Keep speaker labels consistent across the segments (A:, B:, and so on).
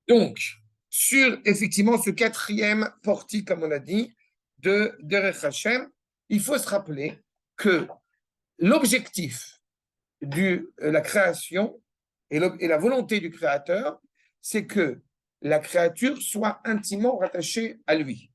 A: Donc, sur effectivement ce quatrième portique, comme on a dit, de Derech Hashem, il faut se rappeler que l'objectif de la création et la volonté du créateur, c'est que la créature soit intimement rattachée à lui.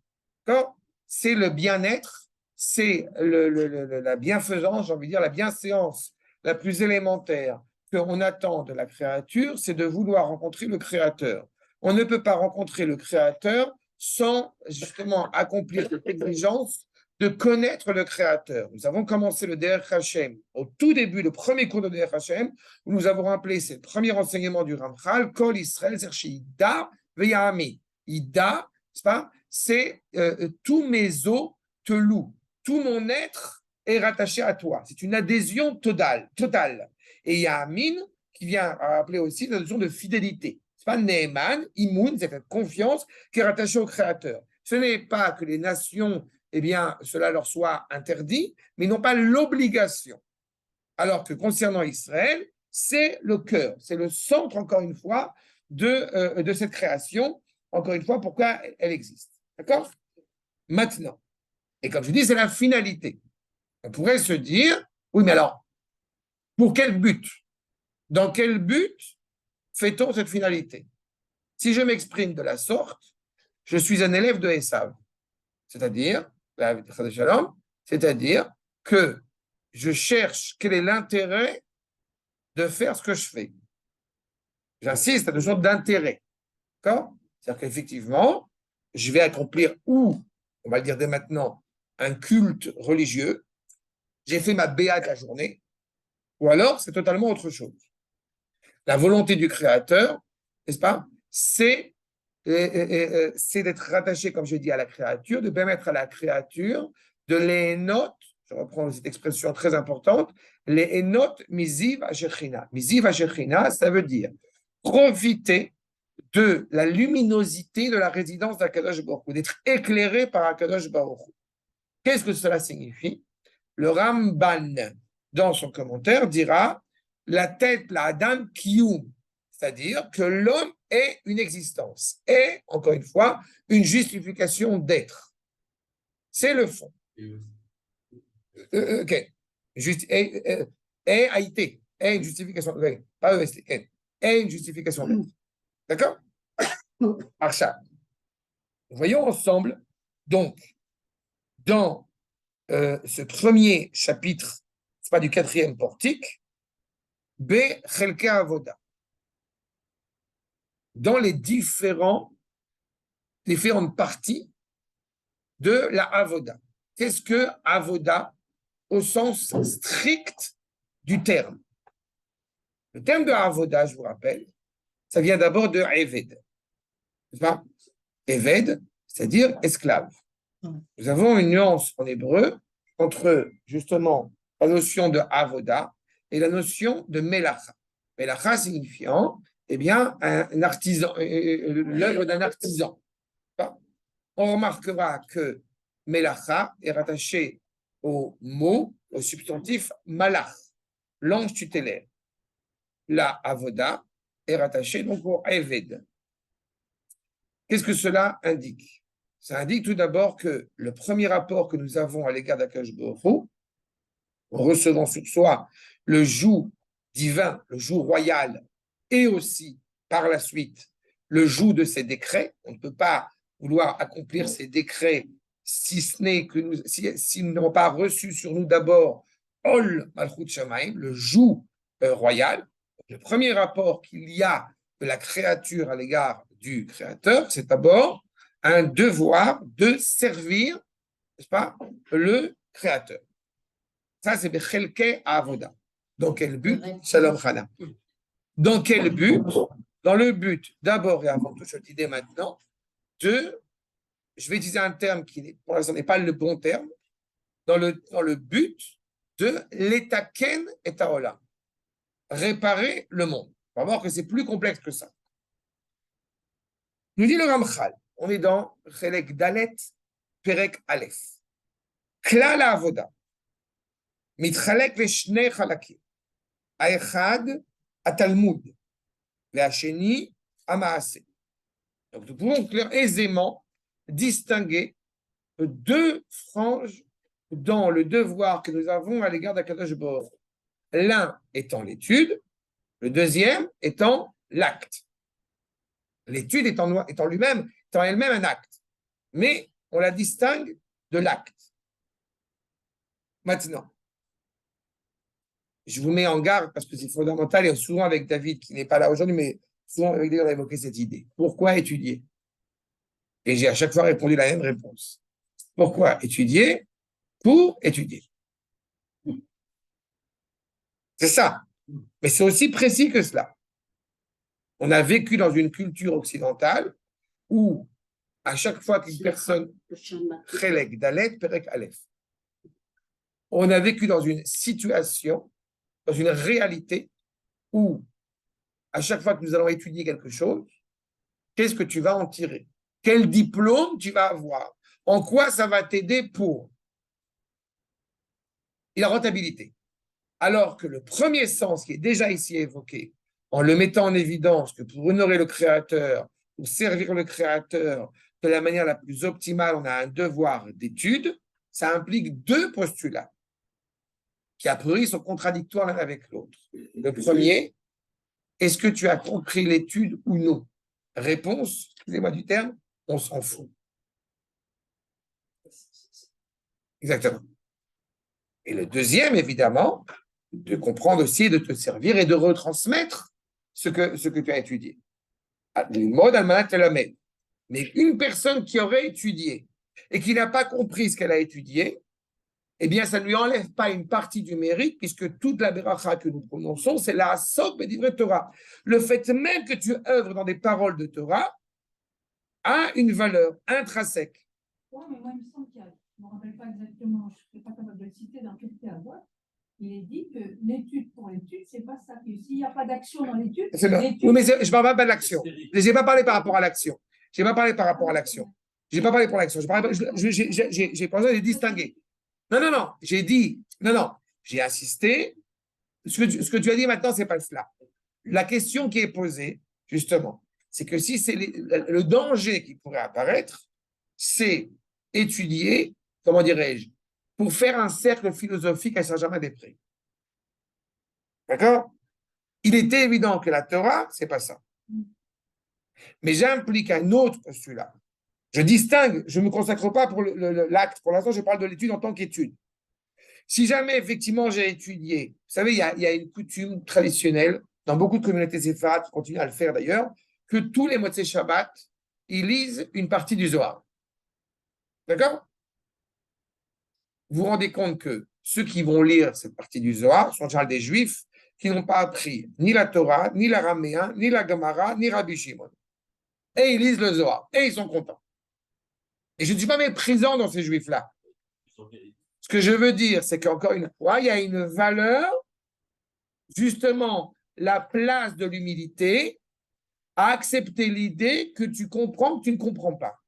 A: C'est le bien-être, c'est la bienfaisance, j'ai envie de dire, la bienséance la plus élémentaire qu'on attend de la créature, c'est de vouloir rencontrer le créateur. On ne peut pas rencontrer le créateur sans justement accomplir cette exigence de connaître le Créateur. Nous avons commencé le Derech Hashem au tout début, le premier cours de Derech Hashem, où nous avons rappelé, c'est le premier enseignement du Ramchal, Kol Israël, c'est Ida Veyami. Ida, c'est pas, c'est tous mes os te louent, tout mon être est rattaché à toi. C'est une adhésion totale. Et Yamin, qui vient rappeler aussi la notion de fidélité. C'est pas Neeman, Imoun, c'est cette confiance qui est rattachée au Créateur. Ce n'est pas que les nations eh bien, cela leur soit interdit, mais ils n'ont pas l'obligation. Alors que concernant Israël, c'est le cœur, c'est le centre, encore une fois, de cette création. Encore une fois, pourquoi elle existe. D'accord? Maintenant, et comme je dis, c'est la finalité. On pourrait se dire, oui, mais alors, pour quel but? Dans quel but fait-on cette finalité? Si je m'exprime de la sorte, je suis un élève de Esav, c'est-à-dire c'est-à-dire que je cherche quel est l'intérêt de faire ce que je fais. J'insiste, c'est une notion d'intérêt. D'accord? C'est-à-dire qu'effectivement, je vais accomplir ou, on va le dire dès maintenant, un culte religieux, j'ai fait ma béate la journée, ou alors c'est totalement autre chose. La volonté du Créateur, n'est-ce pas, c'est d'être rattaché, comme je dis, à la créature, de permettre à la créature de les notes, je reprends cette expression très importante, les notes misiv ashechina. Misiv ashechina, ça veut dire profiter de la luminosité de la résidence d'Akadosh Baruch Hu, d'être éclairé par Akadosh Baruch Hu. Qu'est-ce que cela signifie? Le Ramban, dans son commentaire, dira la tête, la Adam Kiyum, c'est-à-dire que l'homme est une existence, est, encore une fois, une justification d'être. C'est le fond. Ok. Juste, est a été, est une justification, pas EST, est une justification d'être. D'accord? Archa. Voyons ensemble, donc, dans ce premier chapitre, c'est pas du quatrième portique, B. Chelke Avoda. Dans les différentes parties de la Avoda. Qu'est-ce que Avoda au sens strict du terme? Le terme de Avoda, je vous rappelle, ça vient d'abord de Eved. C'est pas Eved, c'est-à-dire esclave. Nous avons une nuance en hébreu entre justement la notion de Avoda et la notion de Melacha. Melacha signifiant, eh bien, un artisan, l'œuvre d'un artisan. On remarquera que Melacha est rattaché au mot, au substantif malach, l'ange tutélaire. La avoda est rattachée donc au eved. Qu'est-ce que cela indique? Ça indique tout d'abord que le premier rapport que nous avons à l'égard d'Akadosh Baruch Hu, en recevant sur soi le joug divin, le joug royal, et aussi par la suite le joug de ses décrets. On ne peut pas vouloir accomplir ces décrets si ce n'est que si nous n'avons pas reçu sur nous d'abord Ol Malchut Shamaim, le joug royal. Le premier rapport qu'il y a de la créature à l'égard du Créateur, c'est d'abord un devoir de servir, n'est-ce pas, le Créateur. Ça, c'est Bechelke Avoda. Dans quel but? Shalom Chana. Dans quel but? Dans le but, d'abord et avant tout, je le dis dès maintenant, je vais utiliser un terme qui, pour l'instant, n'est pas le bon terme, dans le but de l'Etaken et Taola, réparer le monde. On va voir que c'est plus complexe que ça. Nous dit le Ramchal, on est dans Chelek Dalet, Perek Aleph. Klal Avoda, מתחלק לשני חלקים. האחד, התלמוד, והשני, המעשה. Donc, nous pouvons aisément distinguer deux franges dans le devoir que nous avons à l'égard d'Akadosh Baruch. L'un étant l'étude, le deuxième étant l'acte. L'étude étant lui-même, étant elle-même un acte. Mais on la distingue de l'acte. Maintenant, je vous mets en garde parce que c'est fondamental et souvent avec David qui n'est pas là aujourd'hui, mais souvent avec David on a évoqué cette idée. Pourquoi étudier? Et j'ai à chaque fois répondu la même réponse. Pourquoi étudier? Pour étudier. C'est ça. Mais c'est aussi précis que cela. On a vécu dans une culture occidentale où, à chaque fois qu'une personne Chelek Dalet, Perek Aleph, on a vécu dans une situation, dans une réalité où, à chaque fois que nous allons étudier quelque chose, qu'est-ce que tu vas en tirer? Quel diplôme tu vas avoir? En quoi ça va t'aider pour? Et la rentabilité. Alors que le premier sens qui est déjà ici évoqué, en le mettant en évidence que pour honorer le Créateur, pour servir le Créateur de la manière la plus optimale, on a un devoir d'étude, ça implique deux postulats qui, a priori, sont contradictoires l'un avec l'autre. Le premier, est-ce que tu as compris l'étude ou non? Réponse, excusez-moi du terme, on s'en fout. Exactement. Et le deuxième, évidemment, de comprendre aussi et de te servir et de retransmettre ce que tu as étudié. Mais une personne qui aurait étudié et qui n'a pas compris ce qu'elle a étudié, eh bien, ça ne lui enlève pas une partie du mérite, puisque toute la beracha que nous prononçons, c'est la asok bedivre Torah. Le fait même que tu œuvres dans des paroles de Torah a une valeur intrinsèque.
B: Oui, mais moi, il me semble qu'il y a, je ne me rappelle pas exactement, je ne suis pas capable de le citer dans quel terme. Il est dit que l'étude pour l'étude, c'est pas ça. Que s'il n'y a pas d'action dans l'étude,
A: oui, mais je ne parle pas de l'action. Je n'ai pas parlé par rapport à l'action. Je n'ai pas parlé par rapport à l'action. Je n'ai pas parlé pour l'action. J'ai pensé de distinguer. Non. J'ai dit, non. J'ai insisté. Ce que tu as dit maintenant, ce n'est pas cela. La question qui est posée, justement, c'est que si c'est le danger qui pourrait apparaître, c'est étudier, comment dirais-je, pour faire un cercle philosophique à Saint-Germain-des-Prés. D'accord? Il était évident que la Torah, c'est pas ça. Mais j'implique un autre postulat. Je distingue, je ne me consacre pas pour l'acte. Pour l'instant, je parle de l'étude en tant qu'étude. Si jamais, effectivement, j'ai étudié, vous savez, il y a une coutume traditionnelle, dans beaucoup de communautés séfarades, qui continuent à le faire d'ailleurs, que tous les Motzei Shabbat, ils lisent une partie du Zohar. D'accord? Vous vous rendez compte que ceux qui vont lire cette partie du Zohar sont en général des Juifs qui n'ont pas appris ni la Torah, ni l'araméen, ni la Gemara, ni Rabbi Shimon. Et ils lisent le Zohar, et ils sont contents. Et je ne suis pas méprisant dans ces Juifs-là. Ce que je veux dire, c'est qu'encore une fois, il y a une valeur, justement, la place de l'humilité à accepter l'idée que tu comprends que tu ne comprends pas.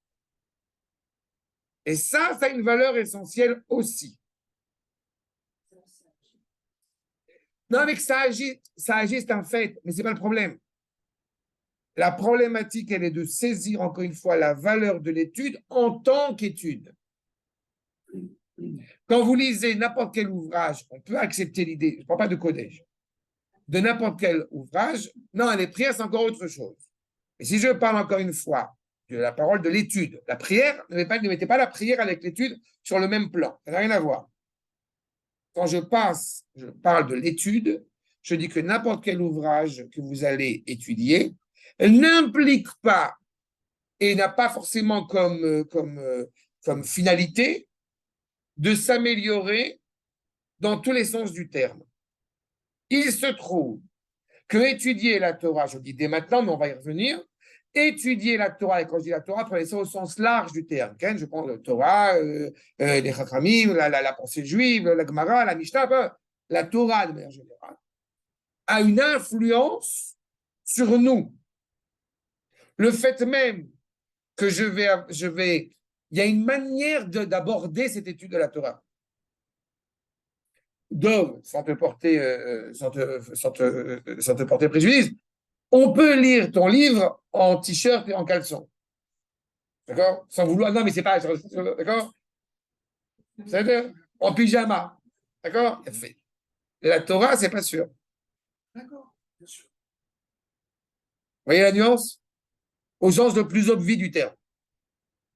A: Et ça a une valeur essentielle aussi. Non, mais que ça agit, c'est un fait, mais ce n'est pas le problème. La problématique, elle est de saisir, encore une fois, la valeur de l'étude en tant qu'étude. Quand vous lisez n'importe quel ouvrage, on peut accepter l'idée, je ne parle pas de Kodesh, de n'importe quel ouvrage, non, les prières, c'est encore autre chose. Et si je parle encore une fois de la parole de l'étude, la prière, ne mettez pas la prière avec l'étude sur le même plan, ça n'a rien à voir. Quand je parle de l'étude, je dis que n'importe quel ouvrage que vous allez étudier n'implique pas et n'a pas forcément comme finalité de s'améliorer dans tous les sens du terme. Il se trouve que étudier la Torah, je le dis dès maintenant, mais on va y revenir, étudier la Torah, et quand je dis la Torah, prenez ça au sens large du terme. Je prends la Torah, les Chachamim, la pensée juive, la Gemara, la Mishnah, la Torah de manière générale, a une influence sur nous. Le fait même que il y a une manière d'aborder cette étude de la Torah. Donc, sans te porter préjudice, on peut lire ton livre en t-shirt et en caleçon. D'accord? Sans vouloir, non, mais c'est pas, d'accord? C'est-à-dire en pyjama. D'accord? Fait. La Torah, c'est pas sûr.
C: D'accord, bien sûr.
A: Vous voyez la nuance? Au sens le plus obvi du terme.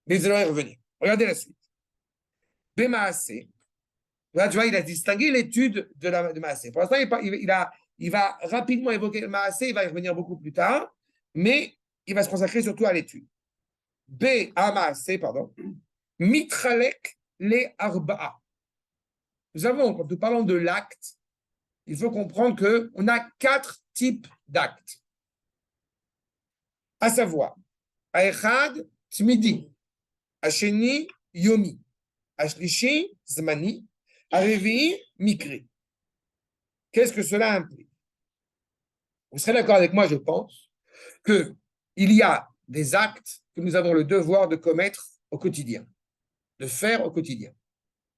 A: Mais nous allons y revenir. Regardez la suite. Bemaasé. Là, tu vois, il a distingué l'étude de Maasé. Pour l'instant, il va rapidement évoquer le Maasé, il va y revenir beaucoup plus tard, mais il va se consacrer surtout à l'étude. Maasé, pardon. Mitralek le arba'a. Nous avons, quand nous parlons de l'acte, il faut comprendre qu'on a 4 types d'actes. À savoir, Aechad, Tmidi, Asheni, Yomi, Ashlishi, Zmani, Arevi, Mikri. Qu'est-ce que cela implique? Vous serez d'accord avec moi, je pense, qu'il y a des actes que nous avons le devoir de commettre au quotidien, de faire au quotidien.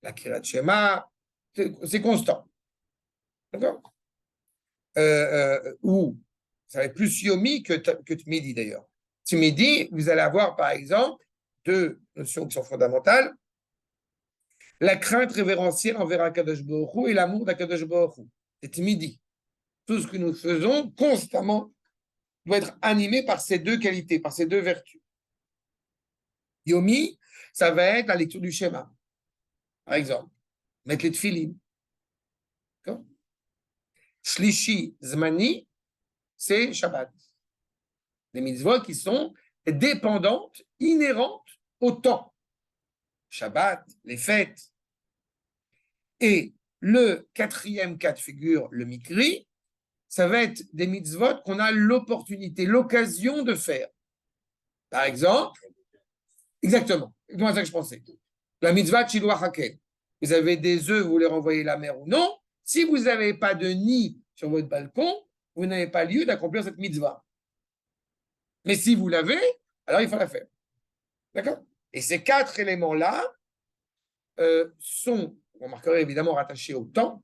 A: La Kirat Shema, c'est constant. D'accord? Ou, ça va être plus Yomi que Tmidi d'ailleurs. Tmidi, vous allez avoir par exemple 2 notions qui sont fondamentales. La crainte révérentielle envers Akadosh Baruch Hu et l'amour d'Akadosh Baruch Hu. C'est Tmidi. Tout ce que nous faisons constamment doit être animé par ces 2 qualités, par ces 2 vertus. Yomi, ça va être la lecture du schéma, par exemple. Mettre les tefilin. Shlishi, Zmani, c'est Shabbat. Des mitzvot qui sont dépendantes, inhérentes au temps. Shabbat, les fêtes. Et le 4e cas de figure, le Mikri, ça va être des mitzvot qu'on a l'opportunité, l'occasion de faire. Par exemple, exactement, c'est ça que je pensais. La mitzvah Chiluach Hakel. Vous avez des œufs, vous les renvoyez la mer ou non. Si vous n'avez pas de nid sur votre balcon, vous n'avez pas lieu d'accomplir cette mitzvah. Mais si vous l'avez, alors il faut la faire. D'accord? Et ces 4 éléments-là sont, vous remarquerez évidemment rattachés au temps,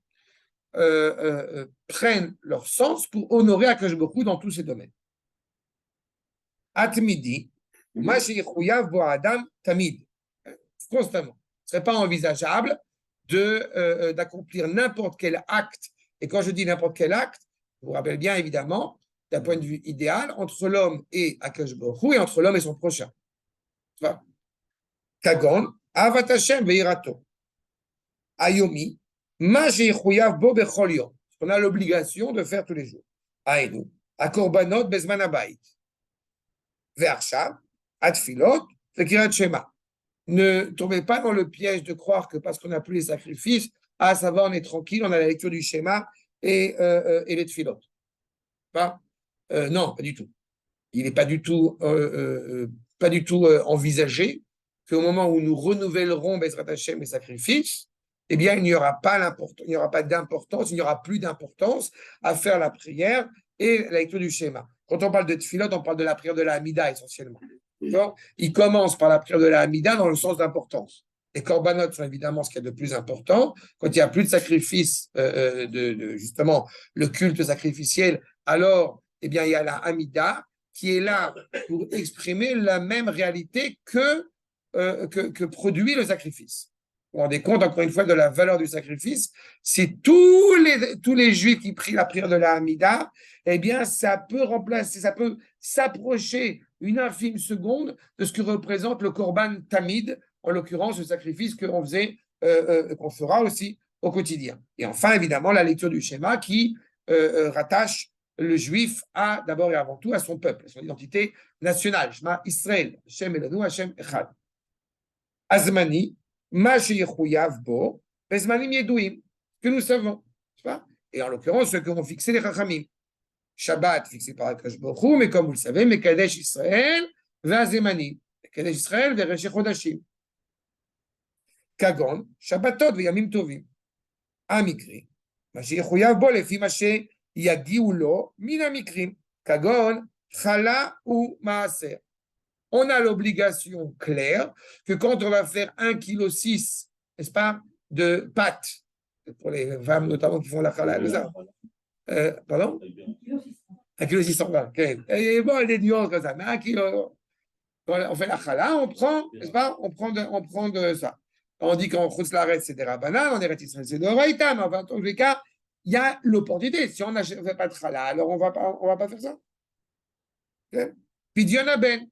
A: prennent leur sens pour honorer Akadosh Baruch Hu dans tous ces domaines. Atmidi, ma sheyichuyav bo adam tamid, constamment. Ce ne serait pas envisageable d'accomplir n'importe quel acte. Et quand je dis n'importe quel acte, je vous rappelle bien évidemment, d'un point de vue idéal, entre l'homme et Akadosh Baruch Hu et entre l'homme et son prochain. Tu vois? Kagon, avat Hashem ve'irato. Ayomi, ma sheyichuyav bo bechol yom. On a l'obligation de faire tous les jours. Aïnou, à korbanot bezman habayit. Ve'arshav, atfilot, ve'kirat shema. Ne tombez pas dans le piège de croire que parce qu'on n'a plus les sacrifices, ça va, on est tranquille, on a la lecture du schéma et les tfilot. Non, pas du tout. Il n'est pas du tout, envisagé qu'au moment où nous renouvellerons Bezrat Hashem les sacrifices, eh bien, il n'y aura pas d'importance, il n'y aura plus d'importance à faire la prière et la lecture du schéma. Quand on parle de tfilot, on parle de la prière de la Hamida essentiellement. Il commence par la prière de la Hamida dans le sens d'importance. Les korbanot sont évidemment ce qu'il y a de plus important. Quand il n'y a plus de sacrifice, justement, le culte sacrificiel, alors, eh bien, il y a la Hamida qui est là pour exprimer la même réalité que produit le sacrifice. Vous vous rendez compte, encore une fois, de la valeur du sacrifice. Si tous les Juifs qui prient la prière de la Hamida, eh bien, ça peut remplacer, ça peut s'approcher une infime seconde de ce que représente le Korban Tamid, en l'occurrence le sacrifice qu'on faisait, qu'on fera aussi au quotidien. Et enfin, évidemment, la lecture du schéma qui rattache le Juif d'abord et avant tout à son peuple, à son identité nationale. Shema Israël, Hashem Elanu, Hashem Echad. Azmani, Ma sheyichuyav bo, bezmanim yedouim, que nous savons. Et en l'occurrence, ceux que vont fixer les Chachamim. Shabbat fixé par Akadosh Baruch Hu, mais comme vous le savez, Mekadesh Israël, Vazemanim, Mekadesh Israël, Veresh Chodashim. Kagon, Shabbatot v'yamim tovim. Amikri, ma sheyichuyav bo lefi ma sheyagiu lo min amikrim. Kagon, Chala ou Maaser. On a l'obligation claire que quand on va faire 1,6 kg, n'est-ce pas, de pâtes, pour les femmes notamment qui font la challah, pardon, 1 kg 620. Okay. Et bon, il y a des nuances comme ça. Mais 1 kg, quand on fait la chala, on prend, n'est-ce pas? On prend de ça. On dit qu'en Chutz Laaretz, c'est des Rabbanan, en Eretz Israël, c'est des Oraïta, mais enfin, dans tous les cas, il y a l'opportunité. Si on ne fait pas de chala, alors on va pas faire ça. Okay. Pidyon Ben,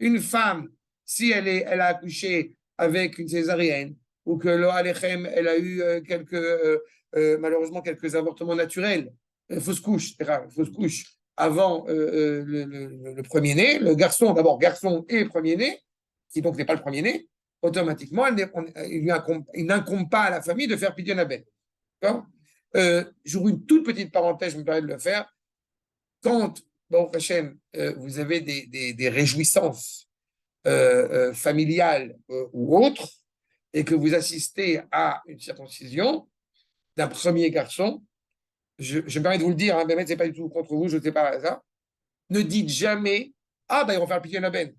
A: une femme, si elle a accouché avec une césarienne, ou que le Alechem, elle a eu malheureusement quelques avortements naturels, fausse couche, avant le premier-né, le garçon, d'abord garçon et premier-né, qui donc n'est pas le premier-né, automatiquement, il n'incombe pas à la famille de faire Pidyon Ben. D'accord. J'ouvre une toute petite parenthèse, je me permets de le faire. Quand, bon, Hachem, vous avez des réjouissances familiales ou autres, et que vous assistez à une circoncision d'un premier garçon, je me permets de vous le dire, hein, mais ce n'est pas du tout contre vous, je ne sais pas ça, ne dites jamais « Ah, ben, ils vont faire le Pidyon Ben ».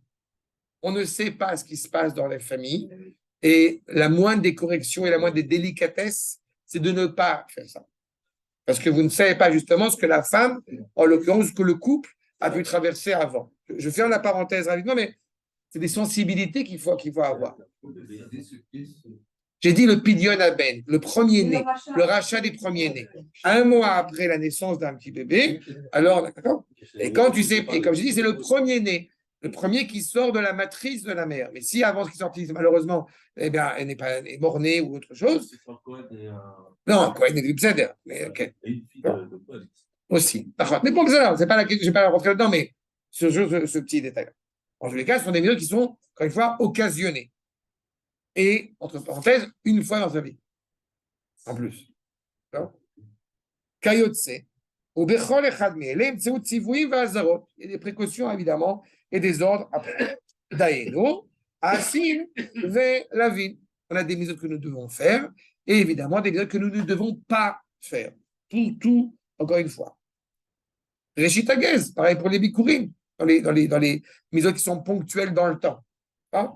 A: On ne sait pas ce qui se passe dans les familles, et la moindre des corrections et la moindre des délicatesses, c'est de ne pas faire ça. Parce que vous ne savez pas justement ce que la femme, en l'occurrence, ce que le couple a pu traverser avant. Je ferme la parenthèse rapidement, mais c'est des sensibilités qu'il faut avoir. J'ai dit le Pidyon Ben, le premier-né, le rachat des premiers-nés. 1 mois après la naissance d'un petit bébé, alors, d'accord. Et quand tu sais, et comme je dis, c'est le premier-né, le premier qui sort de la matrice de la mère. Mais si avant qu'il sortisse, malheureusement, eh bien, elle n'est pas mort-née ou autre chose. Non, quoi, il n'est pas mais ok. Aussi. Mais pour ça, c'est pas la question, je ne vais pas rentrer là-dedans, mais ce petit détail. En tous les cas, ce sont des mesures qui sont, encore une fois, occasionnées. Et, entre parenthèses, une fois dans sa vie. En plus. Kayotse. Au Bechol Echad Me'elem, Tseut Tzivouim Vazarot. Il y a des précautions, évidemment, et des ordres après. Daïno, Asin, Ve Lavin. On a des mesures que nous devons faire, et évidemment, des mesures que nous ne devons pas faire. Tout, encore une fois. Réchit Agez, pareil pour les Bikurim, dans les mesures qui sont ponctuelles dans le temps. Hein?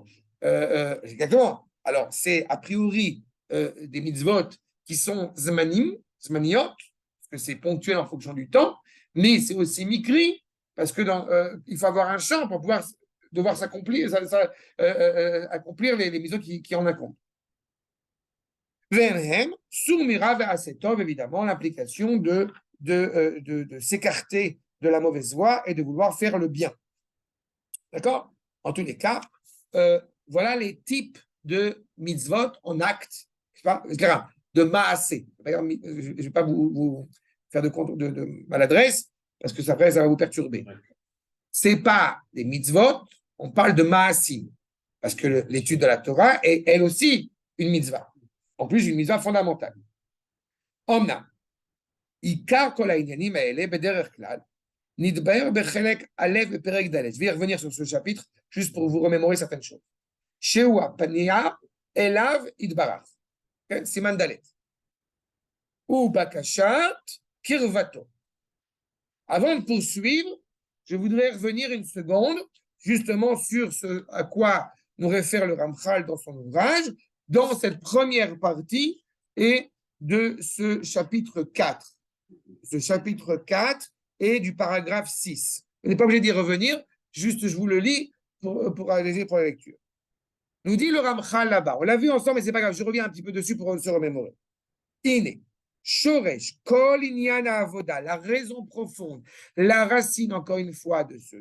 A: Exactement. Alors, c'est a priori des mitzvot qui sont zmaniot, parce que c'est ponctuel en fonction du temps, mais c'est aussi mikri, parce que il faut avoir un champ pour devoir s'accomplir, accomplir les mitzvot qui en incombent. Venhem, sourmira ve'asetov, évidemment, l'implication de s'écarter de la mauvaise voie et de vouloir faire le bien. D'accord? En tous les cas, voilà les types de mitzvot en acte, de maasé. Je ne vais pas vous faire de maladresse, parce que ça va vous perturber. Ce n'est pas des mitzvot, on parle de maasim, parce que l'étude de la Torah est elle aussi une mitzvah. En plus, une mitzvah fondamentale. Omna, ikar kol ha'inyanim ha'ele bederech klal, nidbaer bechelek alev beperek dalet. Je vais revenir sur ce chapitre juste pour vous remémorer certaines choses. Shewa pania elav idbarach. Siman dalet. Ou bakashat kirvato. Avant de poursuivre, je voudrais revenir une seconde justement sur ce à quoi nous réfère le Ramchal dans son ouvrage, dans cette première partie et de ce chapitre 4. Ce chapitre 4 et du paragraphe 6. Vous n'êtes pas obligé d'y revenir, juste je vous le lis pour alléger pour la lecture. Nous dit le Ramchal là-bas, on l'a vu ensemble, mais c'est pas grave, je reviens un petit peu dessus pour se remémorer. Iné, Shoresh, Kol Inyan Avoda, la raison profonde, la racine, encore une fois, de ce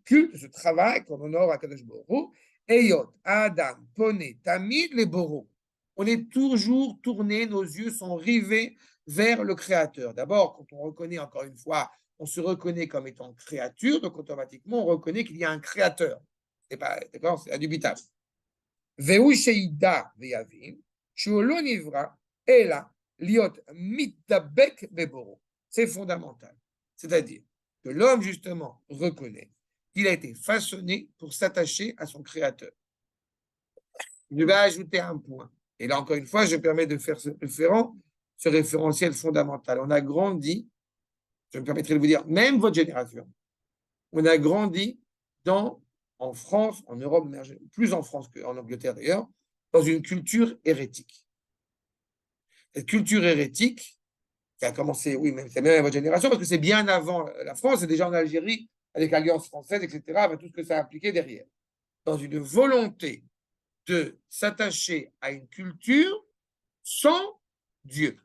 A: culte, de ce travail qu'on honore à Kadosh Baruch Hu, Eyot, Adam, Pone, Tamid, les Boro. On est toujours tourné, nos yeux sont rivés vers le Créateur. D'abord, quand on reconnaît, encore une fois, on se reconnaît comme étant créature, donc automatiquement, on reconnaît qu'il y a un Créateur. C'est pas, d'accord, c'est indubitable. Veu Sheida Veyavim, Shuolo Nivra, Ela, Liot Mitabek Beboro. C'est fondamental. C'est-à-dire que l'homme, justement, reconnaît qu'il a été façonné pour s'attacher à son Créateur. Je vais ajouter un point. Et là, encore une fois, je me permets de faire ce référentiel fondamental. On a grandi, je me permettrai de vous dire, même votre génération, on a grandi en France, en Europe, plus en France qu'en Angleterre d'ailleurs, dans une culture hérétique. Cette culture hérétique, qui a commencé, oui, mais c'est même à votre génération, parce que c'est bien avant la France, c'est déjà en Algérie, avec l'Alliance française, etc., avec tout ce que ça a impliqué derrière. Dans une volonté de s'attacher à une culture sans Dieu.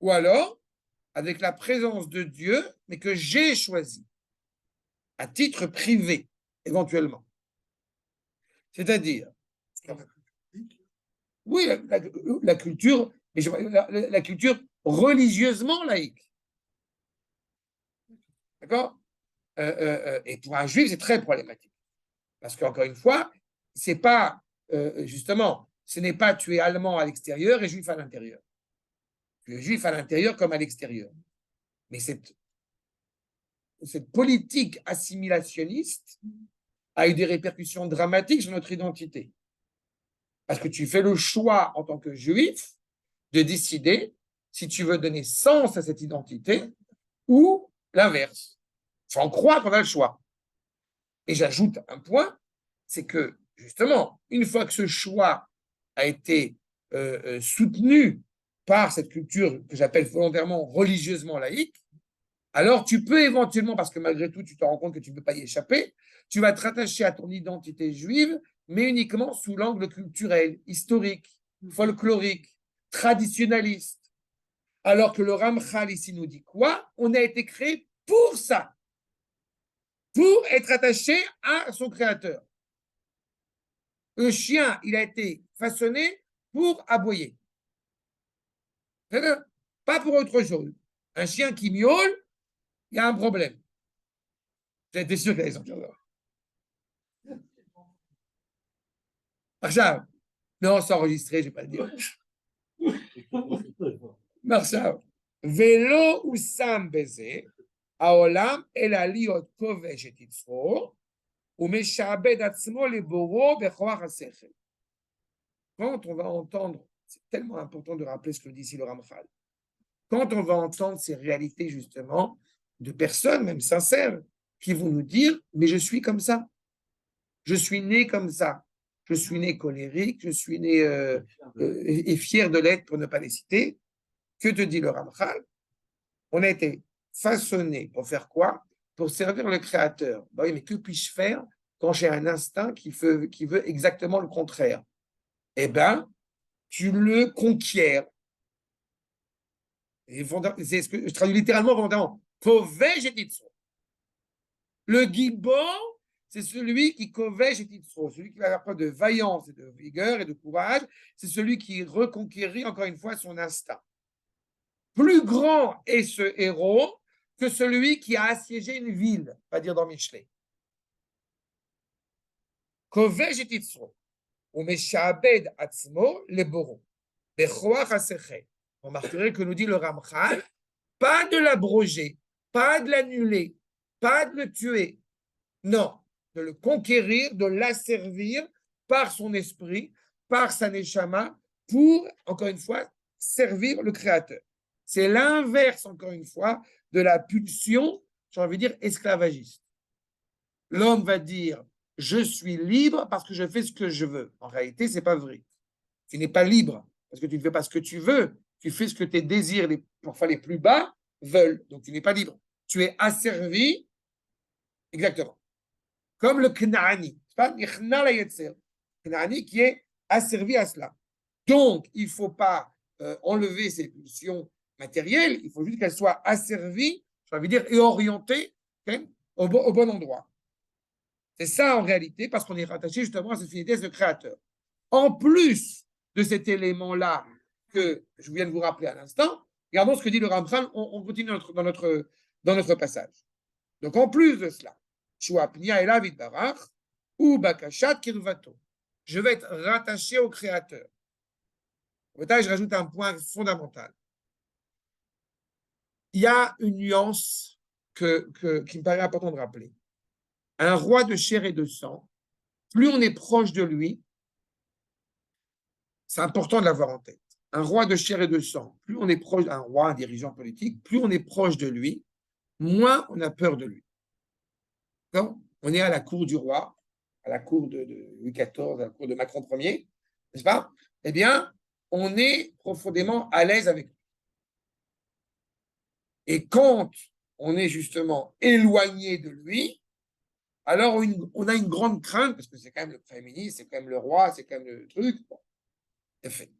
A: Ou alors, avec la présence de Dieu, mais que j'ai choisi, à titre privé, éventuellement. C'est-à-dire, oui, la culture, mais la culture religieusement laïque. D'accord et pour un juif, c'est très problématique. Parce qu'encore une fois, c'est pas, justement, ce n'est pas tu es allemand à l'extérieur et juif à l'intérieur. Tu es juif à l'intérieur comme à l'extérieur. Mais cette politique assimilationniste a eu des répercussions dramatiques sur notre identité. Parce que tu fais le choix en tant que juif de décider si tu veux donner sens à cette identité ou l'inverse. Sans croire qu'on a le choix. Et j'ajoute un point, c'est que justement, une fois que ce choix a été soutenu par cette culture que j'appelle volontairement religieusement laïque, alors tu peux éventuellement, parce que malgré tout, tu te rends compte que tu ne peux pas y échapper, tu vas te rattacher à ton identité juive, mais uniquement sous l'angle culturel, historique, folklorique, traditionnaliste. Alors que le Ramchal ici nous dit quoi? On a été créé pour ça, pour être attaché à son créateur. Le chien, il a été façonné pour aboyer. Pas pour autre chose. Un chien qui miaule, il y a un problème. J'étais sûr qu'il allait sortir là. Marshall, non, c'est enregistré, je ne vais pas le dire. Marshall, vélo ou sam baiser, העולם אלא להיות כובש את יצרו ומשעבד עצמו לבוראו בכוח השכל. Quand on va entendre, c'est tellement important de rappeler ce que dit ici le Ramchal, quand on va entendre ces réalités justement de personnes, même sincères, qui vont nous dire, mais je suis comme ça, je suis né comme ça, je suis né colérique, je suis né et fier de l'être pour ne pas les citer, que te dit le Ramchal? On a été façonné pour faire quoi? Pour servir le Créateur. Ben oui, mais que puis-je faire quand j'ai un instinct qui veut exactement le contraire? Eh bien, tu le conquiers. C'est ce que je traduis littéralement volontairement. Le gibor, c'est celui qui kovej et titzro, celui qui va avoir preuve de vaillance et de vigueur et de courage. C'est celui qui reconquérit encore une fois son instinct. Plus grand est ce héros que celui qui a assiégé une ville, va dire dans Michelet. Kovej et titzro, ou meshabed atzmo le boron, bechoach asechel. Vous remarquerez que nous dit le Ramchal, pas de l'abroger, pas de l'annuler, pas de le tuer. Non, de le conquérir, de l'asservir par son esprit, par sa neshama, pour, encore une fois, servir le Créateur. C'est l'inverse, encore une fois, de la pulsion, j'ai envie de dire, esclavagiste. L'homme va dire, je suis libre parce que je fais ce que je veux. En réalité, ce n'est pas vrai. Tu n'es pas libre parce que tu ne fais pas ce que tu veux. Tu fais ce que tes désirs, parfois les plus bas, veulent. Donc, tu n'es pas libre. Tu es asservi, exactement. Comme le Knaani. Knaani qui est asservi à cela. Donc, il ne faut pas enlever ces pulsions matérielles, il faut juste qu'elles soient asservies, j'ai envie de dire, et orientées au bon endroit. C'est ça en réalité, parce qu'on est rattaché justement à cette finalité, de créateur. En plus de cet élément-là que je viens de vous rappeler à l'instant, regardons ce que dit le Ramchal, on continue dans notre passage. Donc en plus de cela, je vais être rattaché au Créateur. Au détail, je rajoute un point fondamental. Il y a une nuance qui me paraît important de rappeler. Un roi de chair et de sang, plus on est proche de lui, c'est important de l'avoir en tête. Un roi de chair et de sang, plus on est proche d'un roi, un dirigeant politique, plus on est proche de lui, moins on a peur de lui. Quand on est à la cour du roi, à la cour de Louis XIV, à la cour de Macron Ier, n'est-ce pas? Eh bien, on est profondément à l'aise avec lui. Et quand on est justement éloigné de lui, alors on a une grande crainte, parce que c'est quand même le Premier ministre, c'est quand même le roi, c'est quand même le truc. Bon, c'est fait.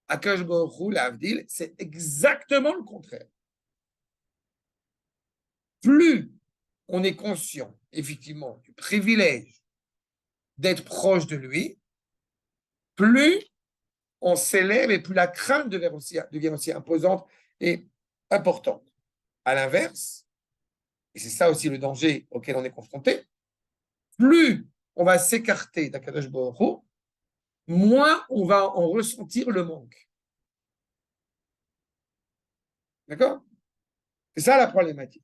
A: Akash Baruch Hu, l'Avdil, c'est exactement le contraire. Plus on est conscient, effectivement, du privilège d'être proche de lui, plus on s'élève et plus la crainte devient aussi imposante et importante. À l'inverse, et c'est ça aussi le danger auquel on est confronté, plus on va s'écarter d'Akadosh Baruch Hu, moins on va en ressentir le manque. D'accord? C'est ça la problématique.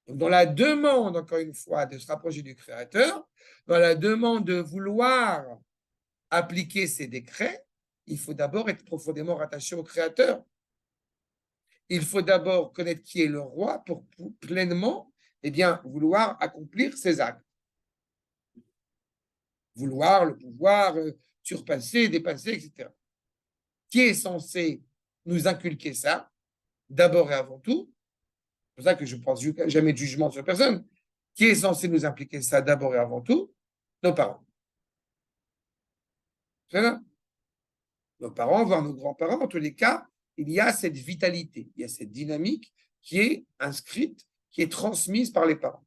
A: Donc, dans la demande, encore une fois, de se rapprocher du Créateur, dans la demande de vouloir appliquer ces décrets, il faut d'abord être profondément rattaché au Créateur. Il faut d'abord connaître qui est le roi pour pleinement vouloir accomplir ses actes. Vouloir le pouvoir surpasser, dépasser, etc. Qui est censé nous inculquer ça, d'abord et avant tout? C'est pour ça que je ne pense jamais de jugement sur personne. Qui est censé nous impliquer ça d'abord et avant tout? Nos parents. C'est ça? Nos parents, voire nos grands-parents, en tous les cas, il y a cette vitalité, il y a cette dynamique qui est inscrite, qui est transmise par les parents.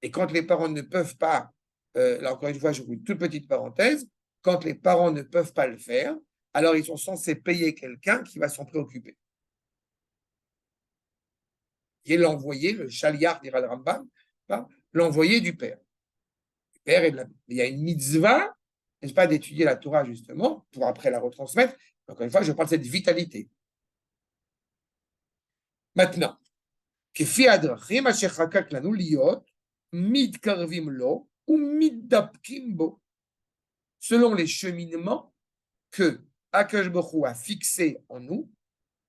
A: Et quand les parents ne peuvent pas, là encore une fois, je vous une toute petite parenthèse, quand les parents ne peuvent pas le faire, alors ils sont censés payer quelqu'un qui va s'en préoccuper. Qui est l'envoyé, le chaliar, dira le Rambam, l'envoyé du père. Du père et de la mère. Il y a une mitzvah, n'est-ce pas, d'étudier la Torah justement, pour après la retransmettre. Encore une fois, je parle de cette vitalité. Maintenant, כפי הדרכים אשר חקק לנו להיות, מתקרבים לו ומתדבקים בו. Selon les cheminements que Akash Baruch Hu a fixés en nous,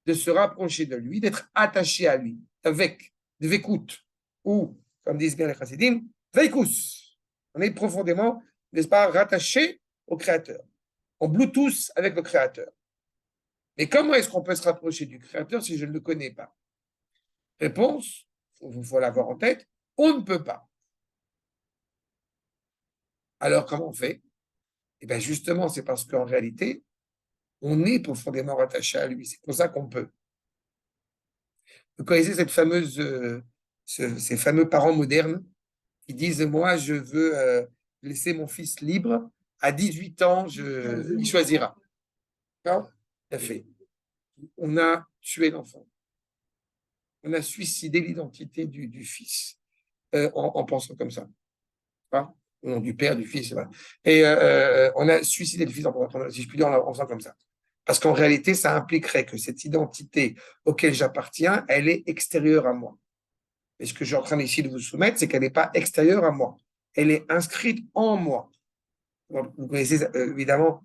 A: de se rapprocher de lui, d'être attaché à lui, avec dvekut, ou, comme disent bien les chassidim, veikus. On est profondément, n'est-ce pas, rattaché au Créateur, en Bluetooth avec le Créateur. Mais comment est-ce qu'on peut se rapprocher du Créateur si je ne le connais pas? Réponse, il faut l'avoir en tête, on ne peut pas. Alors, comment on fait? Eh bien, justement, c'est parce qu'en réalité, on est profondément rattaché à lui. C'est pour ça qu'on peut. Vous connaissez cette fameuse, ces fameux parents modernes qui disent, moi, je veux laisser mon fils libre. À 18 ans, il choisira. Non? Tout à fait. On a tué l'enfant. On a suicidé l'identité du fils en pensant comme ça. Hein? Au nom du père, du fils. Voilà. Et on a suicidé le fils, si je puis dire, en pensant comme ça. Parce qu'en réalité, ça impliquerait que cette identité auquel j'appartiens, elle est extérieure à moi. Et ce que je suis en train ici de vous soumettre, c'est qu'elle n'est pas extérieure à moi. Elle est inscrite en moi. Vous connaissez évidemment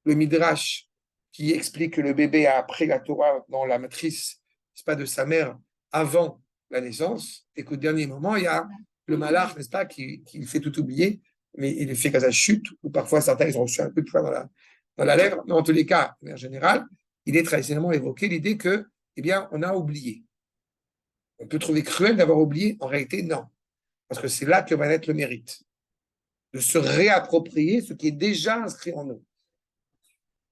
A: le Midrash qui explique que le bébé a appris la Torah dans la matrice, c'est pas de sa mère, avant la naissance, et qu'au dernier moment, il y a le malach, n'est-ce pas, qui fait tout oublier, mais il fait qu'à sa chute, ou parfois certains, ils ont reçu un peu de poids dans la lèvre, mais en tous les cas, en général, il est traditionnellement évoqué l'idée que, eh bien, on a oublié. On peut trouver cruel d'avoir oublié, en réalité, non. Parce que c'est là que va naître le mérite, de se réapproprier ce qui est déjà inscrit en nous.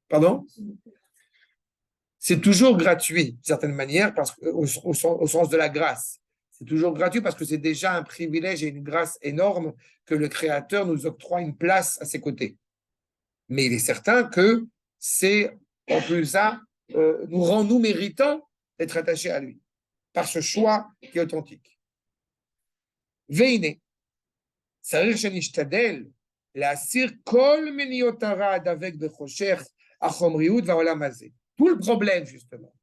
A: Pardon? C'est toujours gratuit, d'une certaine manière, parce que, au sens de la grâce. C'est toujours gratuit parce que c'est déjà un privilège et une grâce énorme que le Créateur nous octroie une place à ses côtés. Mais il est certain que c'est, en plus ça, nous rend nous méritants d'être attachés à lui, par ce choix qui est authentique. Veine, sarir shenishtadel, להסיר כל מניעות הרע הדבק בחושך החומריות והעולם הזה. Tout le problème, justement,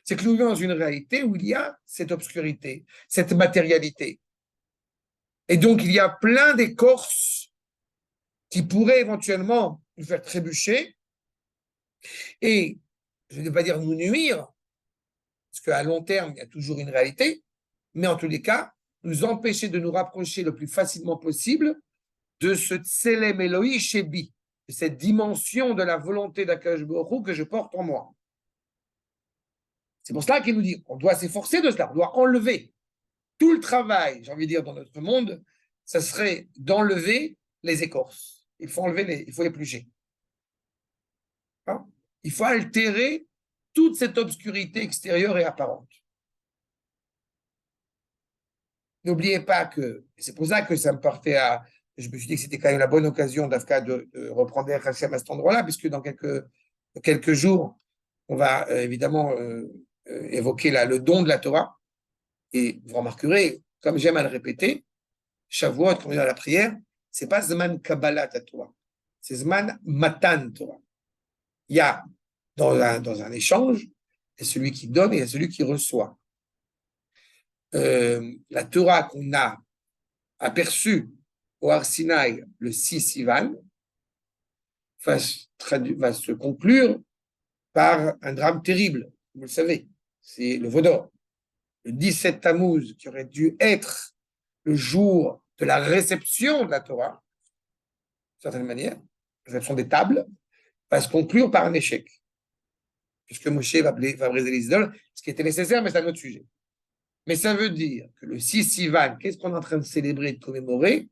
A: c'est que nous vivons dans une réalité où il y a cette obscurité, cette matérialité. Et donc, il y a plein d'écorces qui pourraient éventuellement nous faire trébucher et, je ne vais pas dire nous nuire, parce qu'à long terme, il y a toujours une réalité, mais en tous les cas, nous empêcher de nous rapprocher le plus facilement possible de ce Tselem Elohim Shebi, de cette dimension de la volonté d'Akadosh Baruch Hu que je porte en moi. C'est pour cela qu'il nous dit, on doit s'efforcer de cela, on doit enlever tout le travail, j'ai envie de dire, dans notre monde, ça serait d'enlever les écorces. Il faut il faut éplucher. Hein? Il faut altérer toute cette obscurité extérieure et apparente. N'oubliez pas que, c'est pour ça que ça me portait à, je me suis dit que c'était quand même la bonne occasion d'Afka de reprendre Hachem à cet endroit-là, puisque dans quelques jours, on va évidemment évoquer le don de la Torah. Et vous remarquerez, comme j'aime à le répéter, Shavuot, quand on est dans la prière, c'est pas Zman Kabbalat à Torah, c'est Zman Matan Torah. Il y a dans un échange, il y a celui qui donne et il y a celui qui reçoit. La Torah qu'on a aperçue au Har Sinaï le 6 Sivan va se conclure par un drame terrible, vous le savez, c'est le Vaudor. Le 17 Tammuz, qui aurait dû être le jour de la réception de la Torah, d'une certaine manière, la réception des tables, va se conclure par un échec. Puisque Moshe va briser les idoles, ce qui était nécessaire, mais c'est un autre sujet. Mais ça veut dire que le 6 Sivan, qu'est-ce qu'on est en train de célébrer, de commémorer?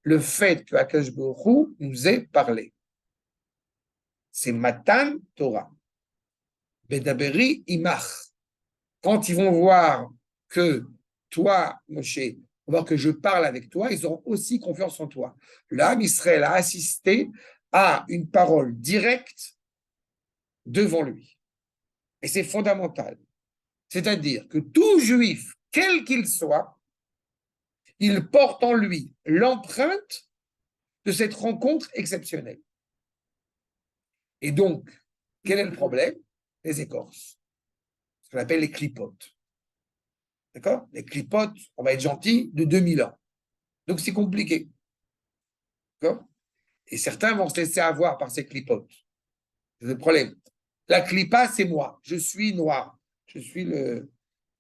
A: Le fait que Akash Baruch Hu nous ait parlé. C'est Matan Torah. Bedaberi Imach. Quand ils vont voir que toi, Moshe, vont voir que je parle avec toi, ils auront aussi confiance en toi. Là, Israël a assisté à une parole directe devant lui. Et c'est fondamental. C'est-à-dire que tout juif, quel qu'il soit, il porte en lui l'empreinte de cette rencontre exceptionnelle. Et donc, quel est le problème? Les écorces. Ce qu'on appelle les clipotes. D'accord? Les clipotes, on va être gentil, de 2000 ans. Donc, c'est compliqué. D'accord? Et certains vont se laisser avoir par ces clipotes. C'est le problème. La clipa, c'est moi. Je suis noir. Je suis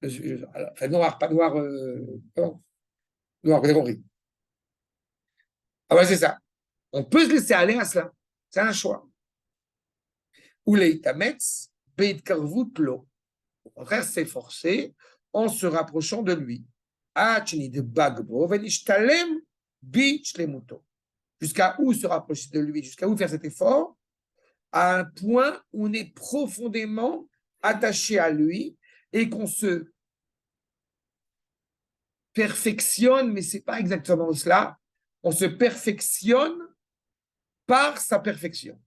A: enfin, noir, pas noir. Noir, vous avez compris. Ah ouais, c'est ça. On peut se laisser aller à cela. C'est un choix. Ou les tametz, beit karvut lo. Au contraire, s'efforcer en se rapprochant de lui. Jusqu'à où se rapprocher de lui? Jusqu'à où faire cet effort? À un point où on est profondément attaché à lui et qu'on se perfectionne, mais ce n'est pas exactement cela. On se perfectionne par sa perfection.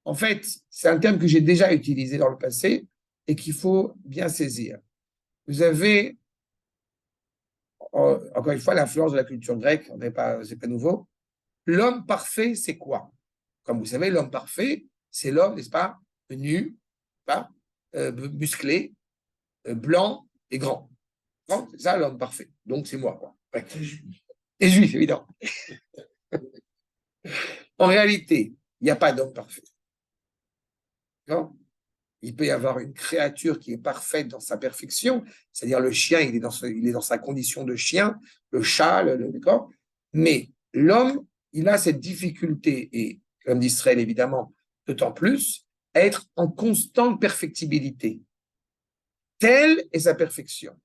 A: En fait, c'est un terme que j'ai déjà utilisé dans le passé et qu'il faut bien saisir. Vous avez, encore une fois, l'influence de la culture grecque, ce n'est pas nouveau. L'homme parfait, c'est quoi? Comme vous savez, l'homme parfait, c'est l'homme, n'est-ce pas, nu, pas, musclé, blanc et grand. Non, c'est ça l'homme parfait. Donc c'est moi, quoi. Ouais. Et juif, évidemment. En réalité, il n'y a pas d'homme parfait. Non? Il peut y avoir une créature qui est parfaite dans sa perfection, c'est-à-dire le chien, il est dans sa condition de chien, le chat, d'accord? Mais l'homme, il a cette difficulté, et l'homme d'Israël, évidemment, d'autant plus, à être en constante perfectibilité. Telle est sa perfection.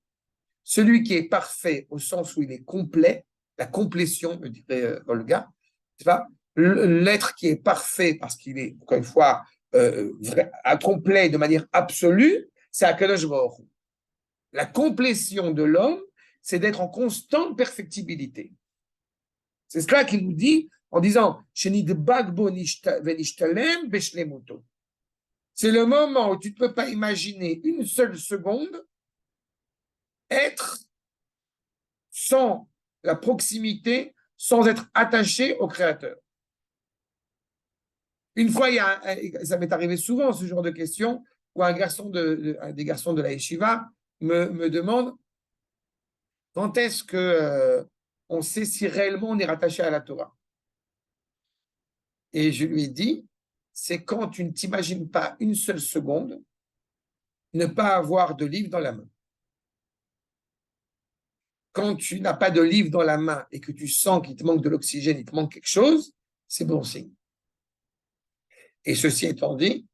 A: Celui qui est parfait au sens où il est complet, la complétion, me dirait Olga, c'est pas l'être qui est parfait parce qu'il est, encore une fois, complet de manière absolue, c'est Akadosh Baruch Hu. La complétion de l'homme, c'est d'être en constante perfectibilité. C'est cela qu'il nous dit en disant c'est le moment où tu ne peux pas imaginer une seule seconde être sans la proximité, sans être attaché au Créateur. Une fois, ça m'est arrivé souvent, ce genre de questions, où un des garçons de la yeshiva me demande quand est-ce qu'on sait si réellement on est rattaché à la Torah. Et je lui ai dit, c'est quand tu ne t'imagines pas une seule seconde ne pas avoir de livre dans la main. Quand tu n'as pas de livre dans la main et que tu sens qu'il te manque de l'oxygène, il te manque quelque chose, c'est bon signe. Et ceci étant dit,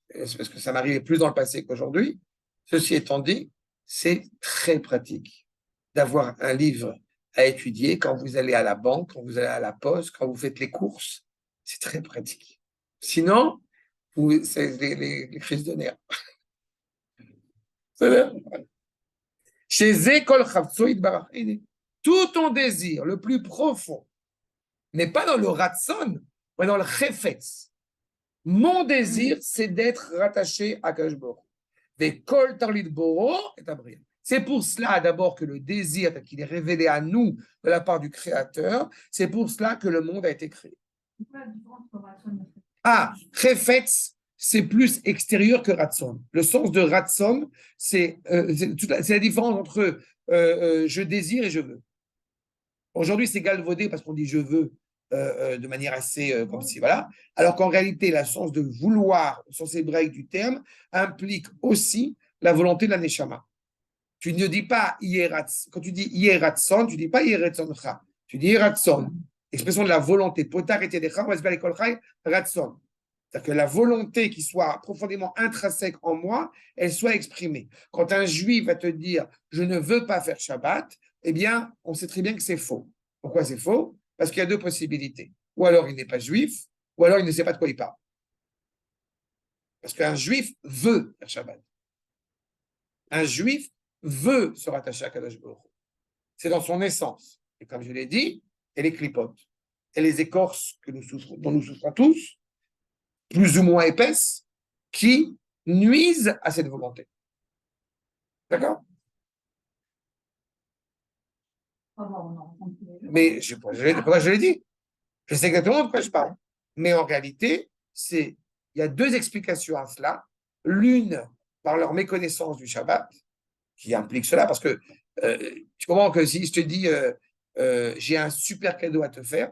A: c'est parce que ça m'arrivait plus dans le passé qu'aujourd'hui. Ceci étant dit, c'est très pratique d'avoir un livre à étudier quand vous allez à la banque, quand vous allez à la poste, quand vous faites les courses. C'est très pratique. Sinon, c'est les crises de nerfs. Chez Zekol Chavtsoïd Barach, tout ton désir le plus profond n'est pas dans le ratson, mais dans le chefetz. Mon désir, c'est d'être rattaché à Kajbor. Des kol tarlit boro et abriel. C'est pour cela d'abord que le désir qu'il est révélé à nous de la part du Créateur, c'est pour cela que le monde a été créé. Ah, chefetz, c'est plus extérieur que ratson. Le sens de ratson, c'est la différence entre je désire et je veux. Aujourd'hui, c'est galvaudé parce qu'on dit je veux de manière assez comme si, voilà. Alors qu'en réalité, le sens de vouloir, au sens hébraïque du terme, implique aussi la volonté de la neshama. Tu ne dis pas quand tu dis yeratson, tu ne dis pas yeratzoncha. Tu dis yeratson, expression de la volonté. Potar et tedecha, ratson. C'est-à-dire que la volonté qui soit profondément intrinsèque en moi, elle soit exprimée. Quand un juif va te dire je ne veux pas faire Shabbat, eh bien, on sait très bien que c'est faux. Pourquoi c'est faux? Parce qu'il y a deux possibilités. Ou alors il n'est pas juif, ou alors il ne sait pas de quoi il parle. Parce qu'un juif veut faire Shabbat. Un juif veut se rattacher à Kadosh Baruch Hu. C'est dans son essence. Et comme je l'ai dit, elle est clipote. Et les écorces dont nous souffrons tous, plus ou moins épaisses, qui nuisent à cette volonté. D'accord? Mais pourquoi je l'ai dit. Je sais exactement de quoi je parle. Mais en réalité, il y a deux explications à cela. L'une, par leur méconnaissance du Shabbat, qui implique cela, parce que tu comprends que si je te dis j'ai un super cadeau à te faire,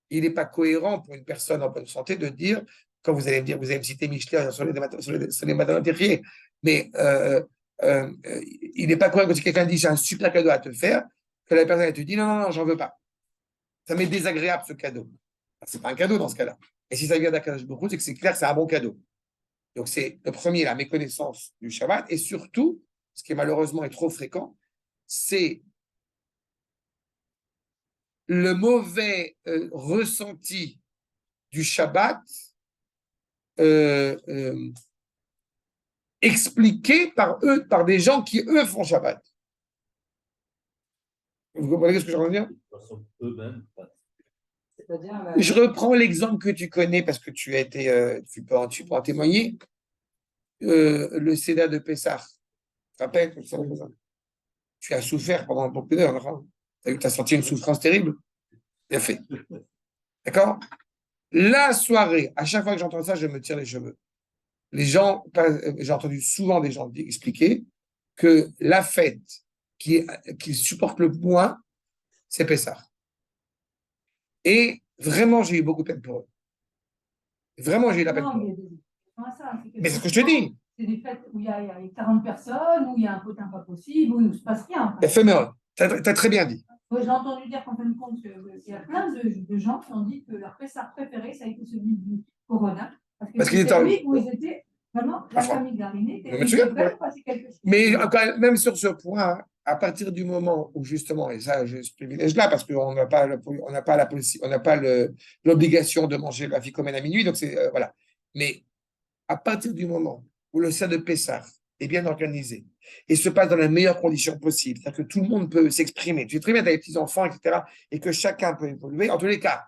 A: il n'est pas cohérent pour une personne en bonne santé de dire, quand vous allez me dire, vous allez me citer Michelet sur les matins terriers, mais il n'est pas cohérent que si quelqu'un dit j'ai un super cadeau à te faire, que la personne te dit non, j'en veux pas. Ça m'est désagréable ce cadeau. Ce n'est pas un cadeau dans ce cas-là. Et si ça vient d'Akadosh Baruch Hu, c'est que c'est clair que c'est un bon cadeau. Donc c'est le premier, la méconnaissance du Shabbat, et surtout, ce qui malheureusement est trop fréquent, c'est le mauvais ressenti du Shabbat expliqué par des gens qui, eux, font Shabbat. Vous comprenez ce que je veux dire? Je reprends l'exemple que tu connais parce que tu peux en témoigner. Le Seder de Pessah. Tu te rappelles? Tu as souffert pendant beaucoup d'heures. Tu as senti une souffrance terrible. Bien fait. D'accord? La soirée, à chaque fois que j'entends ça, je me tire les cheveux. J'ai entendu souvent des gens expliquer que la fête qui supporte le moins, c'est Pessah. Et vraiment, j'ai eu beaucoup de peine pour eux. Vraiment, j'ai eu la peine pour eux. Mais c'est ce que je te dis.
B: C'est des fêtes où il y a 40 personnes, où il y a un potin pas possible, où il ne se passe rien.
A: Éphémère. Tu as très bien dit.
B: Moi, j'ai entendu dire qu'en fin de compte, il y a plein de gens qui ont dit que leur Pessah préféré, ça a été celui du Corona. Parce que c'était celui où ils étaient vraiment la famille garinée.
A: Mais même sur ce point, à partir du moment où justement, et ça, j'ai ce privilège-là, parce qu'on n'a pas l'obligation de manger la ficomène à minuit, donc c'est voilà. Mais à partir du moment où le Seder de Pessah est bien organisé et se passe dans les meilleures conditions possibles, c'est-à-dire que tout le monde peut s'exprimer, tu sais très bien, tu as des petits-enfants, etc., et que chacun peut évoluer, en tous les cas,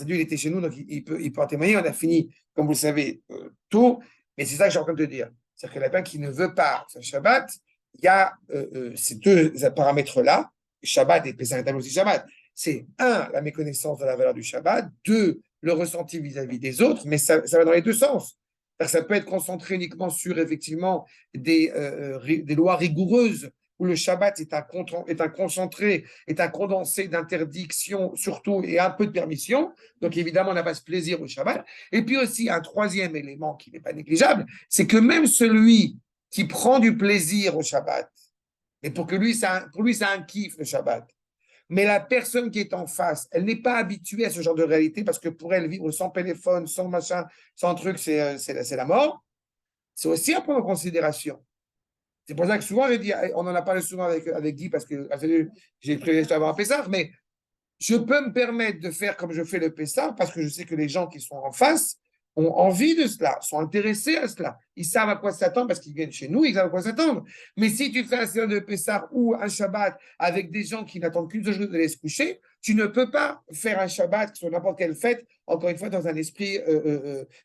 A: Dieu, il était chez nous, donc il peut en témoigner, on a fini, comme vous le savez, tôt, mais c'est ça que je suis en train de te dire, c'est-à-dire que la personne qui ne veut pas faire Shabbat, il y a ces deux paramètres-là, Shabbat et Pessah est aussi Shabbat, c'est un, la méconnaissance de la valeur du Shabbat, deux, le ressenti vis-à-vis des autres, mais ça va dans les deux sens. Ça peut être concentré uniquement sur, effectivement, des lois rigoureuses où le Shabbat est un concentré, est un condensé d'interdictions surtout et un peu de permission. Donc, évidemment, on n'a pas ce plaisir au Shabbat. Et puis aussi, un troisième élément qui n'est pas négligeable, c'est que même celui qui prend du plaisir au Shabbat, et pour lui, c'est un kiff, le Shabbat, mais la personne qui est en face, elle n'est pas habituée à ce genre de réalité parce que pour elle, vivre sans téléphone, sans machin, sans truc, c'est la mort. C'est aussi à prendre en considération. C'est pour ça que souvent, je dis, on en a parlé souvent avec Guy parce que j'ai prévu d'avoir un Pessah, mais je peux me permettre de faire comme je fais le Pessah parce que je sais que les gens qui sont en face ont envie de cela, sont intéressés à cela. Ils savent à quoi s'attendre parce qu'ils viennent chez nous, ils savent à quoi s'attendre. Mais si tu fais un séance de Pessah ou un Shabbat avec des gens qui n'attendent qu'une seule chose d'aller se coucher, tu ne peux pas faire un Shabbat sur n'importe quelle fête, encore une fois, dans un esprit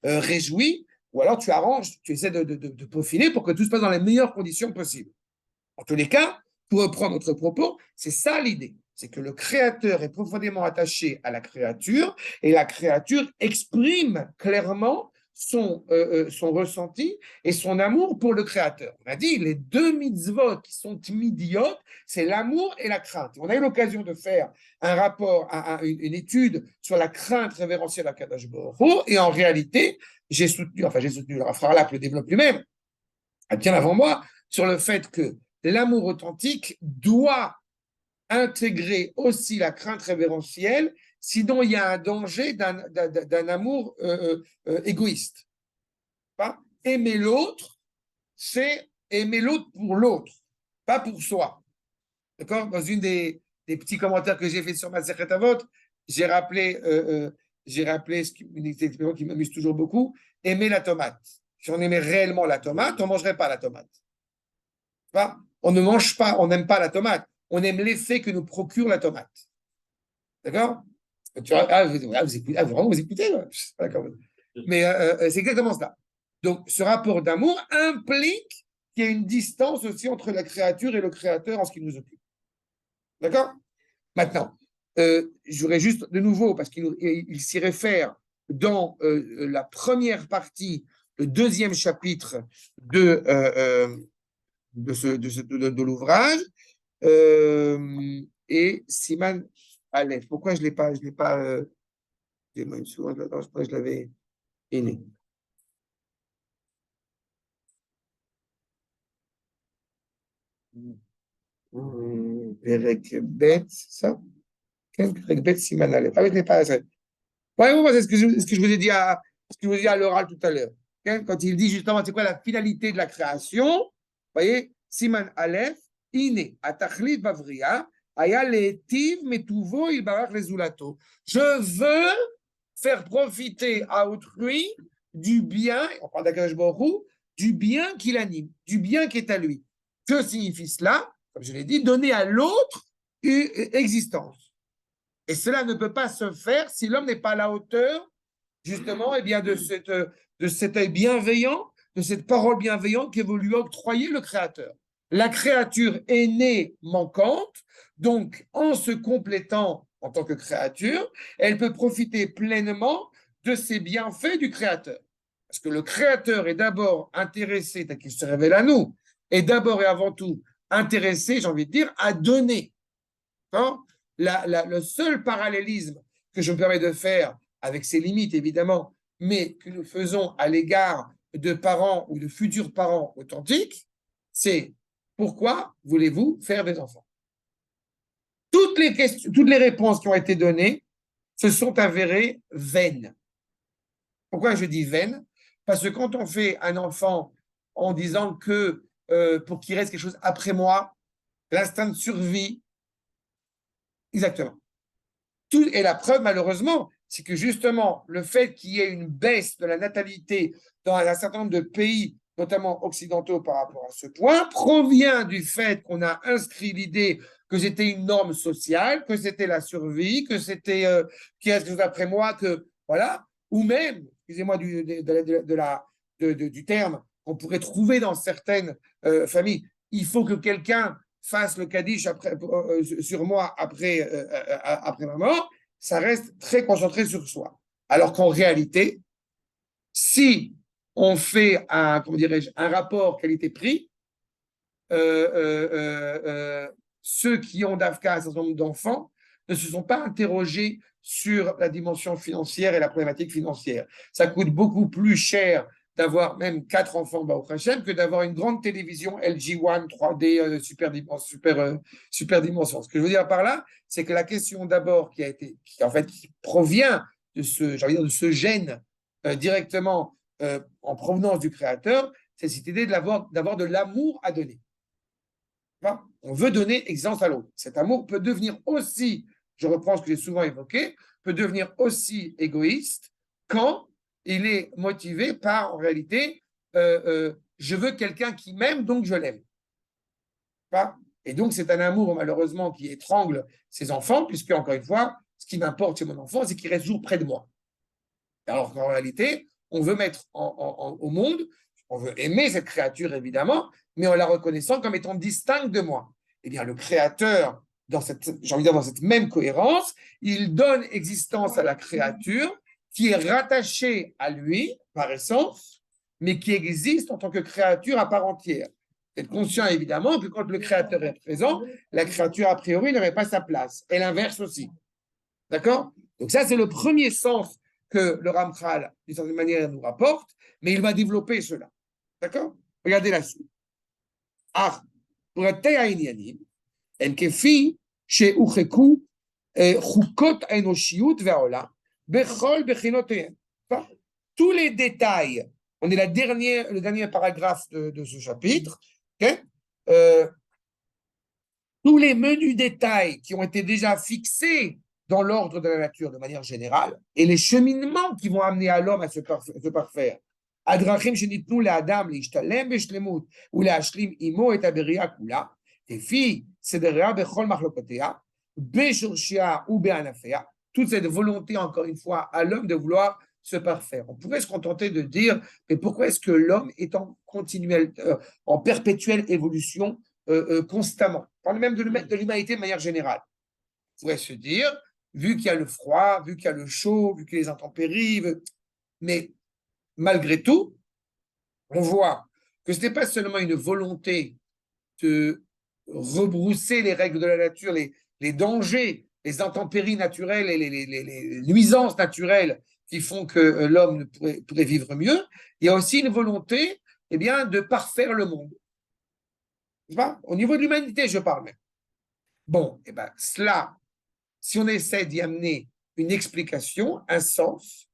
A: réjoui, ou alors tu arranges, tu essaies de peaufiner pour que tout se passe dans les meilleures conditions possibles. En tous les cas, pour reprendre notre propos, c'est ça l'idée. C'est que le créateur est profondément attaché à la créature et la créature exprime clairement son ressenti et son amour pour le créateur. On a dit, les deux mitzvot qui sont midiyot, c'est l'amour et la crainte. On a eu l'occasion de faire un rapport, une étude sur la crainte révérentielle à Kadosh Baruch Hu, et en réalité, j'ai soutenu, le Rav Harlap le développe lui-même, bien avant moi, sur le fait que l'amour authentique doit intégrer aussi la crainte révérentielle, sinon il y a un danger d'un amour égoïste. Pas aimer l'autre, c'est aimer l'autre pour l'autre, pas pour soi. D'accord? Dans une des petits commentaires que j'ai fait sur ma Masechet Avot, j'ai rappelé une expression qui m'amuse toujours beaucoup, aimer la tomate. Si on aimait réellement la tomate, on ne mangerait pas la tomate. Pas? On ne mange pas, on n'aime pas la tomate. On aime l'effet que nous procure la tomate. D'accord? Vous écoutez mais c'est exactement ça. Donc, ce rapport d'amour implique qu'il y a une distance aussi entre la créature et le créateur en ce qui nous occupe. D'accord? Maintenant, je voudrais juste de nouveau, parce qu'il s'y réfère dans la première partie, le deuxième chapitre de l'ouvrage, et Siman Aleph. Pourquoi je ne l'ai pas, moi une seconde, je crois que je l'avais aîné. Perek Bet, ça? Perek Bet, Siman Aleph. Ah oui, je ne l'ai pas. Ouais, c'est ce que je vous ai dit à l'oral tout à l'heure. Quand il dit justement, c'est quoi la finalité de la création? Vous voyez, Siman Aleph, Iné, Atachlit Bavria, Aya Letiv Metuvo Ilbarach Rezulato. Je veux faire profiter à autrui du bien, on parle d'Akadosh Baruch Hu, du bien qui l'anime, du bien qui est à lui. Que signifie cela? Comme je l'ai dit, donner à l'autre une existence. Et cela ne peut pas se faire si l'homme n'est pas à la hauteur, justement, bien de cet œil bienveillant, de cette parole bienveillante que veut lui octroyer le Créateur. La créature est née manquante, donc en se complétant en tant que créature, elle peut profiter pleinement de ces bienfaits du Créateur. Parce que le Créateur est d'abord intéressé, tel qu'il se révèle à nous, est d'abord et avant tout intéressé, j'ai envie de dire, à donner. Le seul parallélisme que je me permets de faire, avec ses limites évidemment, mais que nous faisons à l'égard de parents ou de futurs parents authentiques, c'est pourquoi voulez-vous faire des enfants? Toutes les réponses qui ont été données se sont avérées vaines. Pourquoi je dis vaines? Parce que quand on fait un enfant en disant que pour qu'il reste quelque chose après moi, l'instinct de survie, exactement. Et la preuve, malheureusement, c'est que justement, le fait qu'il y ait une baisse de la natalité dans un certain nombre de pays, notamment occidentaux par rapport à ce point, provient du fait qu'on a inscrit l'idée que c'était une norme sociale, que c'était la survie, que c'était qui reste quelque chose après moi, que voilà, ou même, excusez-moi du terme qu'on pourrait trouver dans certaines familles, il faut que quelqu'un fasse le Kaddish sur moi après ma mort, ça reste très concentré sur soi. Alors qu'en réalité, si on fait un rapport qualité-prix, ceux qui ont d'Afka un certain nombre d'enfants ne se sont pas interrogés sur la dimension financière et la problématique financière. Ça coûte beaucoup plus cher d'avoir même 4 enfants, Baruch Hashem, que d'avoir une grande télévision LG One 3D super dimension. Ce que je veux dire par là, c'est que la question d'abord qui provient de ce gène directement en provenance du Créateur, c'est cette idée d'avoir de l'amour à donner. On veut donner exemple à l'autre. Cet amour peut devenir aussi, je reprends ce que j'ai souvent évoqué, peut devenir aussi égoïste quand il est motivé par, en réalité, je veux quelqu'un qui m'aime, donc je l'aime. Et donc, c'est un amour, malheureusement, qui étrangle ses enfants, puisque, encore une fois, ce qui m'importe chez mon enfant, c'est qu'il reste toujours près de moi. Alors qu'en réalité, on veut mettre au monde, on veut aimer cette créature, évidemment, mais en la reconnaissant comme étant distincte de moi. Eh bien, le Créateur, dans cette même cohérence, il donne existence à la créature qui est rattachée à lui, par essence, mais qui existe en tant que créature à part entière. Être conscient, évidemment, que quand le Créateur est présent, la créature, a priori, n'aurait pas sa place. Et l'inverse aussi. D'accord? Donc ça, c'est le premier sens que le Ramchal, d'une certaine manière, nous rapporte, mais il va développer cela. D'accord? Regardez la suite. Ah, pour être העניינים, הם כפי שהוחקו חוקות האנושיות והעולם בכל בחינותיהם. Tous les détails, on est le dernier paragraphe de ce chapitre, okay? Tous les menus détails qui ont été déjà fixés dans l'ordre de la nature de manière générale, et les cheminements qui vont amener à l'homme à se parfaire. הדרכים שניתנו לאדם להשתלם בשלמות ולהשלים עמו את הבריאה כולה, לפי סדריה בכל מחלוקותיה, בשורשיה ובענפיה, toute cette volonté, encore une fois, à l'homme de vouloir se parfaire. On pourrait se contenter de dire, mais pourquoi est-ce que l'homme est en perpétuelle évolution constamment? On parle même de l'humanité de manière générale. On pourrait se dire, vu qu'il y a le froid, vu qu'il y a le chaud, vu qu'il y a les intempéries, mais malgré tout, on voit que ce n'est pas seulement une volonté de rebrousser les règles de la nature, les dangers, les intempéries naturelles et les nuisances naturelles qui font que l'homme pourrait vivre mieux. Il y a aussi une volonté, eh bien, de parfaire le monde. Au niveau de l'humanité, je parle même. Bon, eh bien, cela, si on essaie d'y amener une explication, un sens,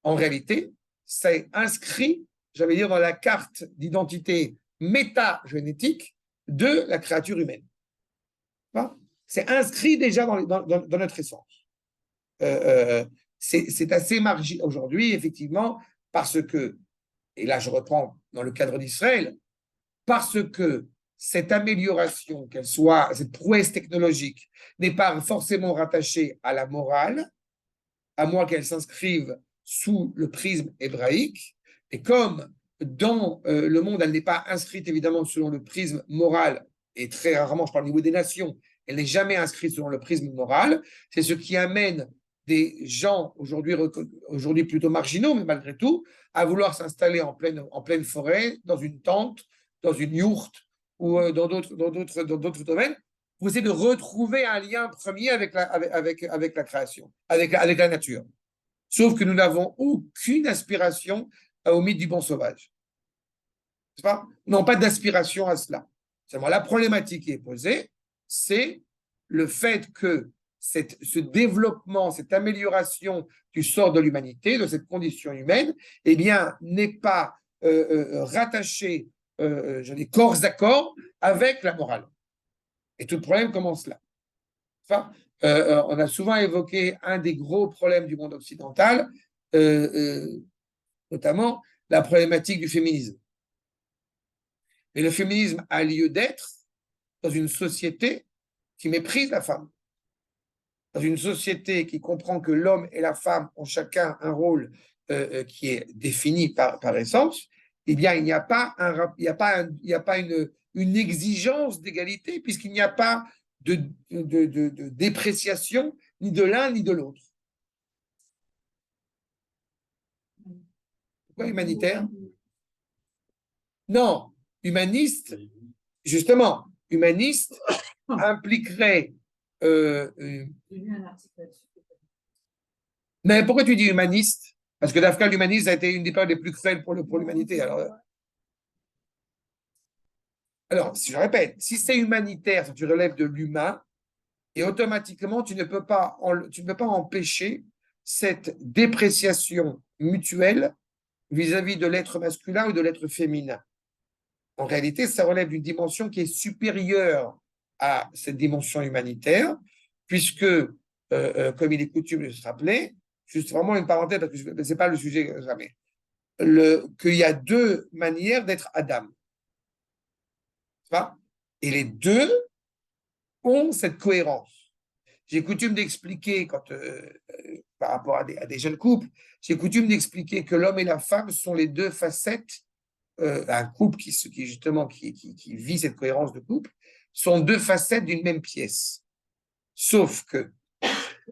A: en réalité, c'est inscrit, j'allais dire, dans la carte d'identité métagénétique de la créature humaine. C'est inscrit déjà dans notre essence. C'est assez marginal aujourd'hui, effectivement, parce que, et là je reprends dans le cadre d'Israël, parce que cette amélioration, qu'elle soit, cette prouesse technologique, n'est pas forcément rattachée à la morale, à moins qu'elle s'inscrive sous le prisme hébraïque, et comme dans le monde, elle n'est pas inscrite évidemment selon le prisme moral, et très rarement, je parle au niveau des nations, elle n'est jamais inscrite selon le prisme moral, c'est ce qui amène des gens aujourd'hui plutôt marginaux, mais malgré tout, à vouloir s'installer en pleine forêt, dans une tente, dans une yourte, ou dans d'autres domaines, pour essayer de retrouver un lien premier avec la création, avec la nature. Sauf que nous n'avons aucune aspiration au mythe du bon sauvage. Nous n'avons pas d'aspiration à cela. Seulement, la problématique qui est posée, c'est le fait que ce développement, cette amélioration du sort de l'humanité, de cette condition humaine, eh bien, n'est pas rattaché, corps à corps avec la morale. Et tout le problème commence là. On a souvent évoqué un des gros problèmes du monde occidental, notamment la problématique du féminisme. Et le féminisme a lieu d'être dans une société qui méprise la femme, dans une société qui comprend que l'homme et la femme ont chacun un rôle qui est défini par essence. Eh bien, il n'y a pas une exigence d'égalité, puisqu'il n'y a pas de dépréciation ni de l'un ni de l'autre. Pourquoi humanitaire? Non, humaniste, justement, humaniste impliquerait... mais pourquoi tu dis humaniste? Parce que d'Afrique, l'humanisme a été une des périodes les plus cruelles pour l'humanité. Alors, si je répète, si c'est humanitaire, si tu relèves de l'humain, et automatiquement, tu ne peux pas empêcher cette dépréciation mutuelle vis-à-vis de l'être masculin ou de l'être féminin. En réalité, ça relève d'une dimension qui est supérieure à cette dimension humanitaire, puisque, comme il est coutume de se rappeler, juste vraiment une parenthèse, parce que ce n'est pas le sujet jamais, qu'il y a deux manières d'être Adam. Et les deux ont cette cohérence. J'ai coutume d'expliquer, par rapport à des jeunes couples, j'ai coutume d'expliquer que l'homme et la femme sont les deux facettes, un couple qui vit cette cohérence de couple, sont deux facettes d'une même pièce. Sauf que,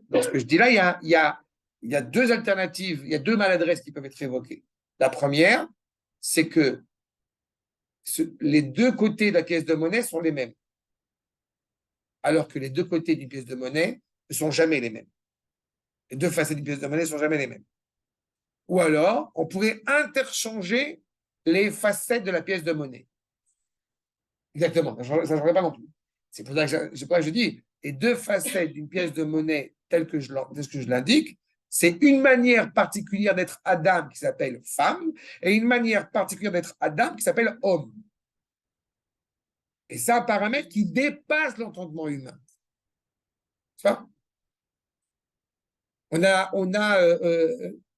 A: dans ce que je dis là, il y a deux alternatives, il y a deux maladresses qui peuvent être évoquées. La première, c'est que les deux côtés de la pièce de monnaie sont les mêmes, alors que les deux côtés d'une pièce de monnaie ne sont jamais les mêmes. Les deux facettes d'une pièce de monnaie ne sont jamais les mêmes. Ou alors, on pourrait interchanger les facettes de la pièce de monnaie. Exactement, ça ne changerait pas non plus. C'est pour ça que je dis, les deux facettes d'une pièce de monnaie telle que je l'indique, c'est une manière particulière d'être Adam qui s'appelle femme et une manière particulière d'être Adam qui s'appelle homme. Et c'est un paramètre qui dépasse l'entendement humain. Ça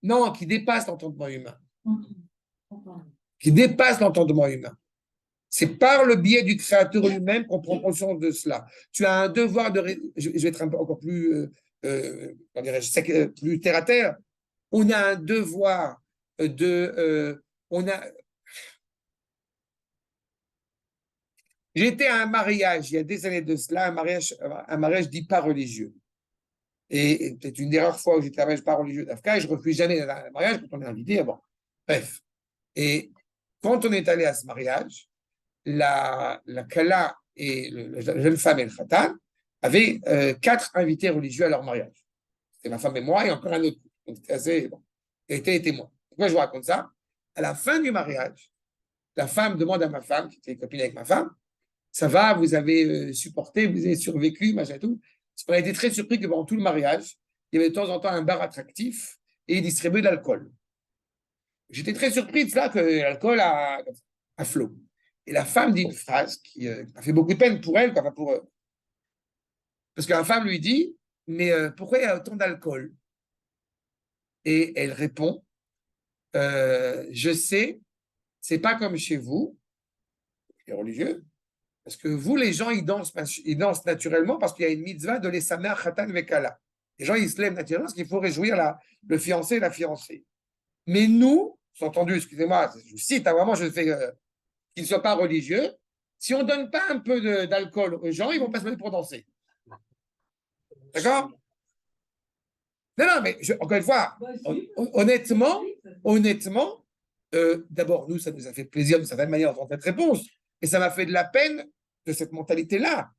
A: non, qui dépasse l'entendement humain. Qui dépasse l'entendement humain. C'est par le biais du créateur lui-même qu'on prend conscience de cela. Tu as un devoir je vais être encore plus, plus terre à terre. On a un devoir J'étais à un mariage, il y a des années de cela, un mariage dit pas religieux. Et peut-être une des rares fois où j'étais à un mariage pas religieux d'Afrique, je ne refuse jamais un mariage quand on est invité. Bon, bref. Et quand on est allé à ce mariage, la Kala et la jeune femme et le Khatan avaient 4 invités religieux à leur mariage. C'était ma femme et moi et encore un autre. Donc c'était assez bon. Et était témoin. Pourquoi je vous raconte ça? À la fin du mariage, la femme demande à ma femme, qui était copine avec ma femme, ça va, vous avez supporté, vous avez survécu, machin et tout. On a été très surpris que pendant tout le mariage, il y avait de temps en temps un bar attractif et il distribuait de l'alcool. J'étais très surpris de cela, que l'alcool a flot. Et la femme dit une phrase qui a fait beaucoup de peine pour elle, parce que la femme lui dit, mais pourquoi il y a autant d'alcool? Et elle répond, je sais, c'est pas comme chez vous, les religieux, parce que vous, les gens, ils dansent naturellement parce qu'il y a une mitzvah de les samer khatan vekala. Les gens, ils se lèvent naturellement parce qu'il faut réjouir le fiancé et la fiancée. Mais nous, entendu, excusez-moi, je cite, vraiment, je fais qu'ils ne soient pas religieux, si on ne donne pas un peu d'alcool aux gens, ils ne vont pas se mettre pour danser. D'accord? Non, mais encore une fois, honnêtement, d'abord, nous, ça nous a fait plaisir d'une certaine manière d'entendre cette réponse, et ça m'a fait de la peine de cette mentalité-là.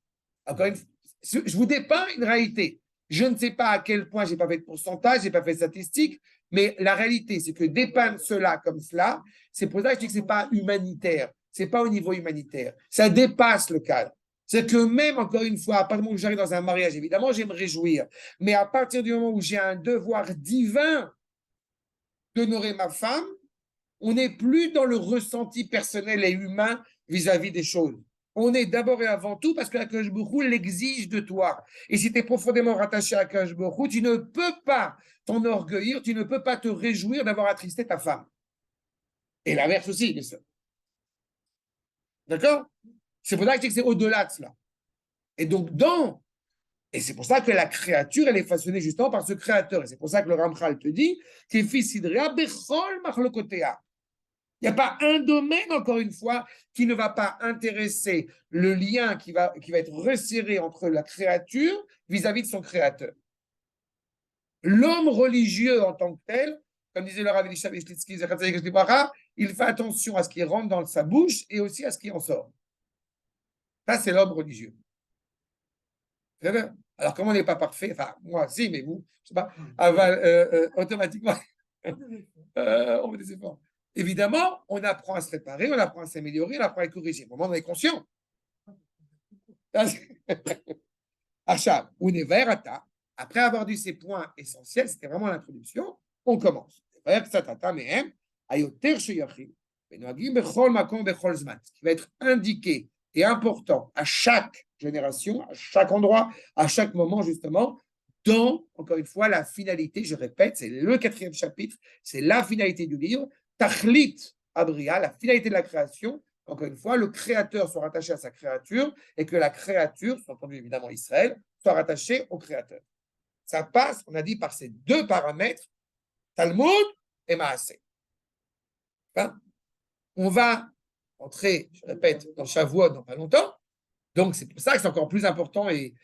A: Encore une fois, je vous dépeins une réalité. Je ne sais pas à quel point, je n'ai pas fait de pourcentage, je n'ai pas fait de statistiques, mais la réalité, c'est que dépeindre cela comme cela, c'est pour ça que je dis que ce n'est pas humanitaire, ce n'est pas au niveau humanitaire. Ça dépasse le cadre. C'est que même, encore une fois, à partir du moment où j'arrive dans un mariage, évidemment, j'aime me réjouir, mais à partir du moment où j'ai un devoir divin d'honorer ma femme, on n'est plus dans le ressenti personnel et humain vis-à-vis des choses. On est d'abord et avant tout parce que Akadosh Baruch Hu l'exige de toi. Et si tu es profondément rattaché à Akadosh Baruch Hu, tu ne peux pas t'enorgueillir, tu ne peux pas te réjouir d'avoir attristé ta femme. Et l'inverse aussi, bien sûr. D'accord? C'est pour ça que je dis que c'est au-delà de cela. Et donc, et c'est pour ça que la créature, elle est façonnée justement par ce créateur. Et c'est pour ça que le Ramchal te dit qu'il fils Sidrea bechol machlokotea. Il n'y a pas un domaine, encore une fois, qui ne va pas intéresser le lien qui va être resserré entre la créature vis-à-vis de son créateur. L'homme religieux en tant que tel, comme disait le Rav Elisha Beshlitsky, il fait attention à ce qui rentre dans sa bouche et aussi à ce qui en sort. Ça, c'est l'homme religieux. Alors, comme on n'est pas parfait, enfin, moi, si, mais vous, je ne sais pas, automatiquement, On fait des efforts. Évidemment, on apprend à se réparer, on apprend à s'améliorer, on apprend à corriger. Au moment où on est conscient. Achab, Uneverata, après avoir dit ces points essentiels, c'était vraiment l'introduction, on commence. Ce qui va être indiqué et important à chaque génération, à chaque endroit, à chaque moment, justement, dans, encore une fois, la finalité, je répète, c'est le 4e chapitre, c'est la finalité du livre, Tachlit Abria, la finalité de la création, encore une fois, le créateur soit rattaché à sa créature et que la créature, sous-entendu évidemment Israël, soit rattachée au créateur. Ça passe, on a dit, par ces deux paramètres, Talmud et Maaseh. Enfin, on va entrer, je répète, dans Shavuot dans pas longtemps, donc c'est pour ça que c'est encore plus important et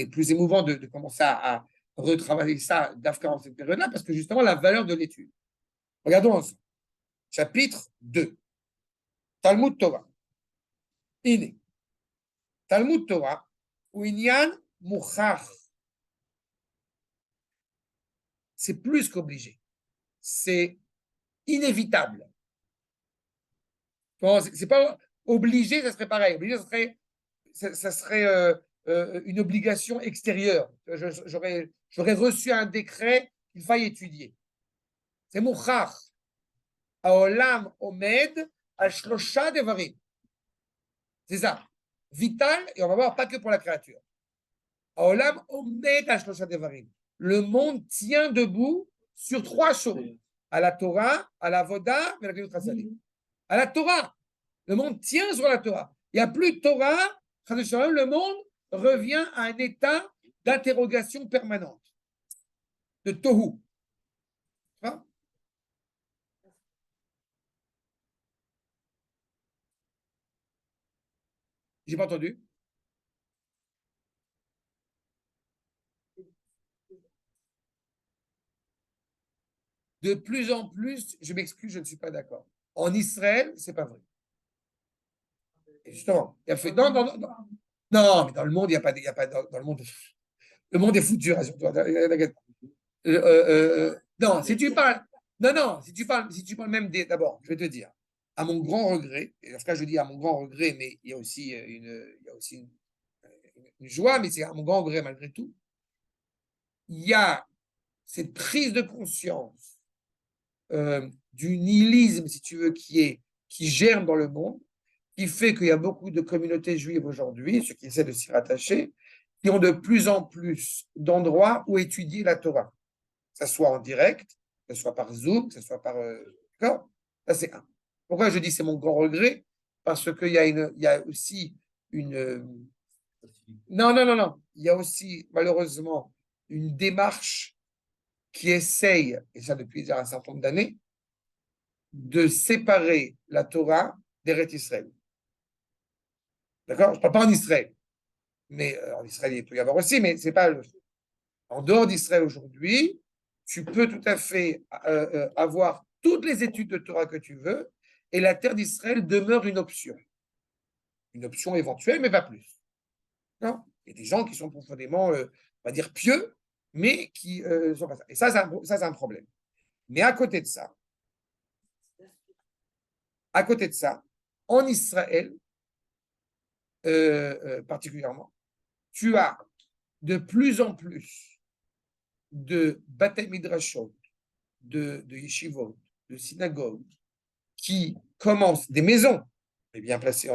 A: plus émouvant de commencer à retravailler ça d'Afka en cette période-là, parce que justement, la valeur de l'étude. Regardons ensemble. Chapitre 2. Talmud Torah. Iné. Talmud Torah, ou Inyan Mouchach. C'est plus qu'obligé. C'est inévitable. Bon, c'est pas obligé, ça serait pareil. Obligé, ça serait une obligation extérieure. J'aurais reçu un décret qu'il faille étudier. C'est Mouchach. Haolam Omed Ashlosha Devarim. C'est ça. Vital, et on va voir pas que pour la créature. Haolam Omed Ashlosha Devarim. Le monde tient debout sur 3 choses. À la Torah, à la Voda, et à la Gemilut Chassadim. À la Torah. Le monde tient sur la Torah. Il n'y a plus de Torah. Le monde revient à un état d'interrogation permanente. De tohu. Hein? J'ai pas entendu. De plus en plus, je m'excuse, je ne suis pas d'accord. En Israël, c'est pas vrai. Et justement, il a fait. Non, non, non, non. Non, mais dans le monde, il n'y a pas, dans le monde. Le monde est foutu, rassure-toi. Non, si tu parles. Non, non, si tu parles même des. D'abord, je vais te dire, à mon grand regret, et dans ce cas, je dis à mon grand regret, mais il y a aussi une joie, mais c'est à mon grand regret malgré tout. Il y a cette prise de conscience du nihilisme, si tu veux, qui germe dans le monde, qui fait qu'il y a beaucoup de communautés juives aujourd'hui, ceux qui essaient de s'y rattacher, qui ont de plus en plus d'endroits où étudier la Torah, que ce soit en direct, que ce soit par Zoom, que ce soit par... D'accord. Ça, c'est un. Pourquoi je dis c'est mon grand regret? Parce qu'il y a aussi une... Non, non, non, non. Il y a aussi, malheureusement, une démarche qui essaye, et ça depuis un certain nombre d'années, de séparer la Torah d'Eretz Israël. D'accord? Je ne parle pas en Israël. Mais en Israël, il peut y avoir aussi, mais c'est pas en dehors d'Israël aujourd'hui, tu peux tout à fait avoir toutes les études de Torah que tu veux, et la terre d'Israël demeure une option. Une option éventuelle, mais pas plus. Non? Il y a des gens qui sont profondément, on va dire, pieux, mais qui sont pas ça. Et ça, c'est un problème. Mais à côté de ça, en Israël, particulièrement, tu as de plus en plus de Batei Midrashot, de yeshivot, de synagogues, qui commencent, des maisons, on est bien placé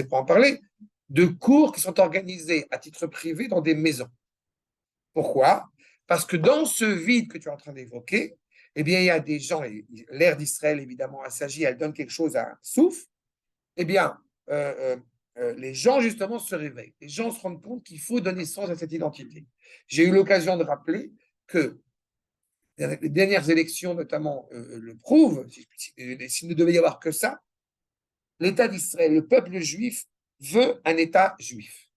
A: pour en parler, de cours qui sont organisés à titre privé dans des maisons. Pourquoi? Parce que dans ce vide que tu es en train d'évoquer, eh bien, il y a des gens, et l'ère d'Israël, évidemment, s'agit, elle donne quelque chose à un souffle, eh bien, les gens, justement, se réveillent. Les gens se rendent compte qu'il faut donner sens à cette identité. J'ai eu l'occasion de rappeler que les dernières élections, notamment, le prouvent, s'il ne devait y avoir que ça, l'État d'Israël, le peuple juif, veut un État juif.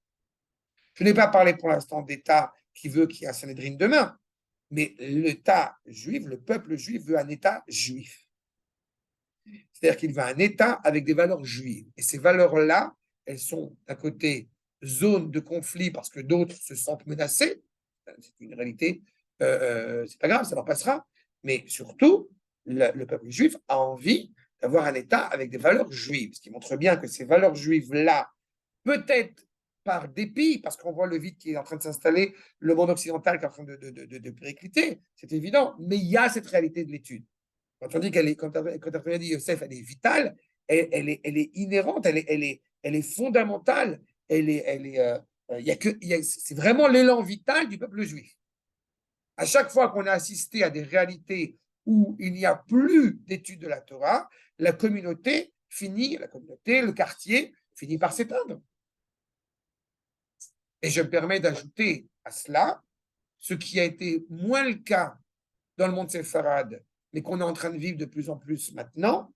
A: Je n'ai pas parlé pour l'instant d'État qui veut qu'il y ait un Sanhédrin demain, mais l'État juif, le peuple juif veut un État juif. C'est-à-dire qu'il veut un État avec des valeurs juives. Et ces valeurs-là, elles sont d'un côté zone de conflit parce que d'autres se sentent menacés. C'est une réalité, c'est pas grave, ça leur passera. Mais surtout, le peuple juif a envie d'avoir un État avec des valeurs juives, ce qui montre bien que ces valeurs juives-là, peut-être par dépit, parce qu'on voit le vide qui est en train de s'installer, le monde occidental qui est en train de péricliter, c'est évident, mais il y a cette réalité de l'étude. Quand on dit qu'elle est, quand tu as dit Yosef, elle est vitale, elle est inhérente, elle est fondamentale, c'est vraiment l'élan vital du peuple juif. À chaque fois qu'on a assisté à des réalités où il n'y a plus d'études de la Torah, la communauté, le quartier finit par s'éteindre. Et je me permets d'ajouter à cela ce qui a été moins le cas dans le monde séfarade, mais qu'on est en train de vivre de plus en plus maintenant,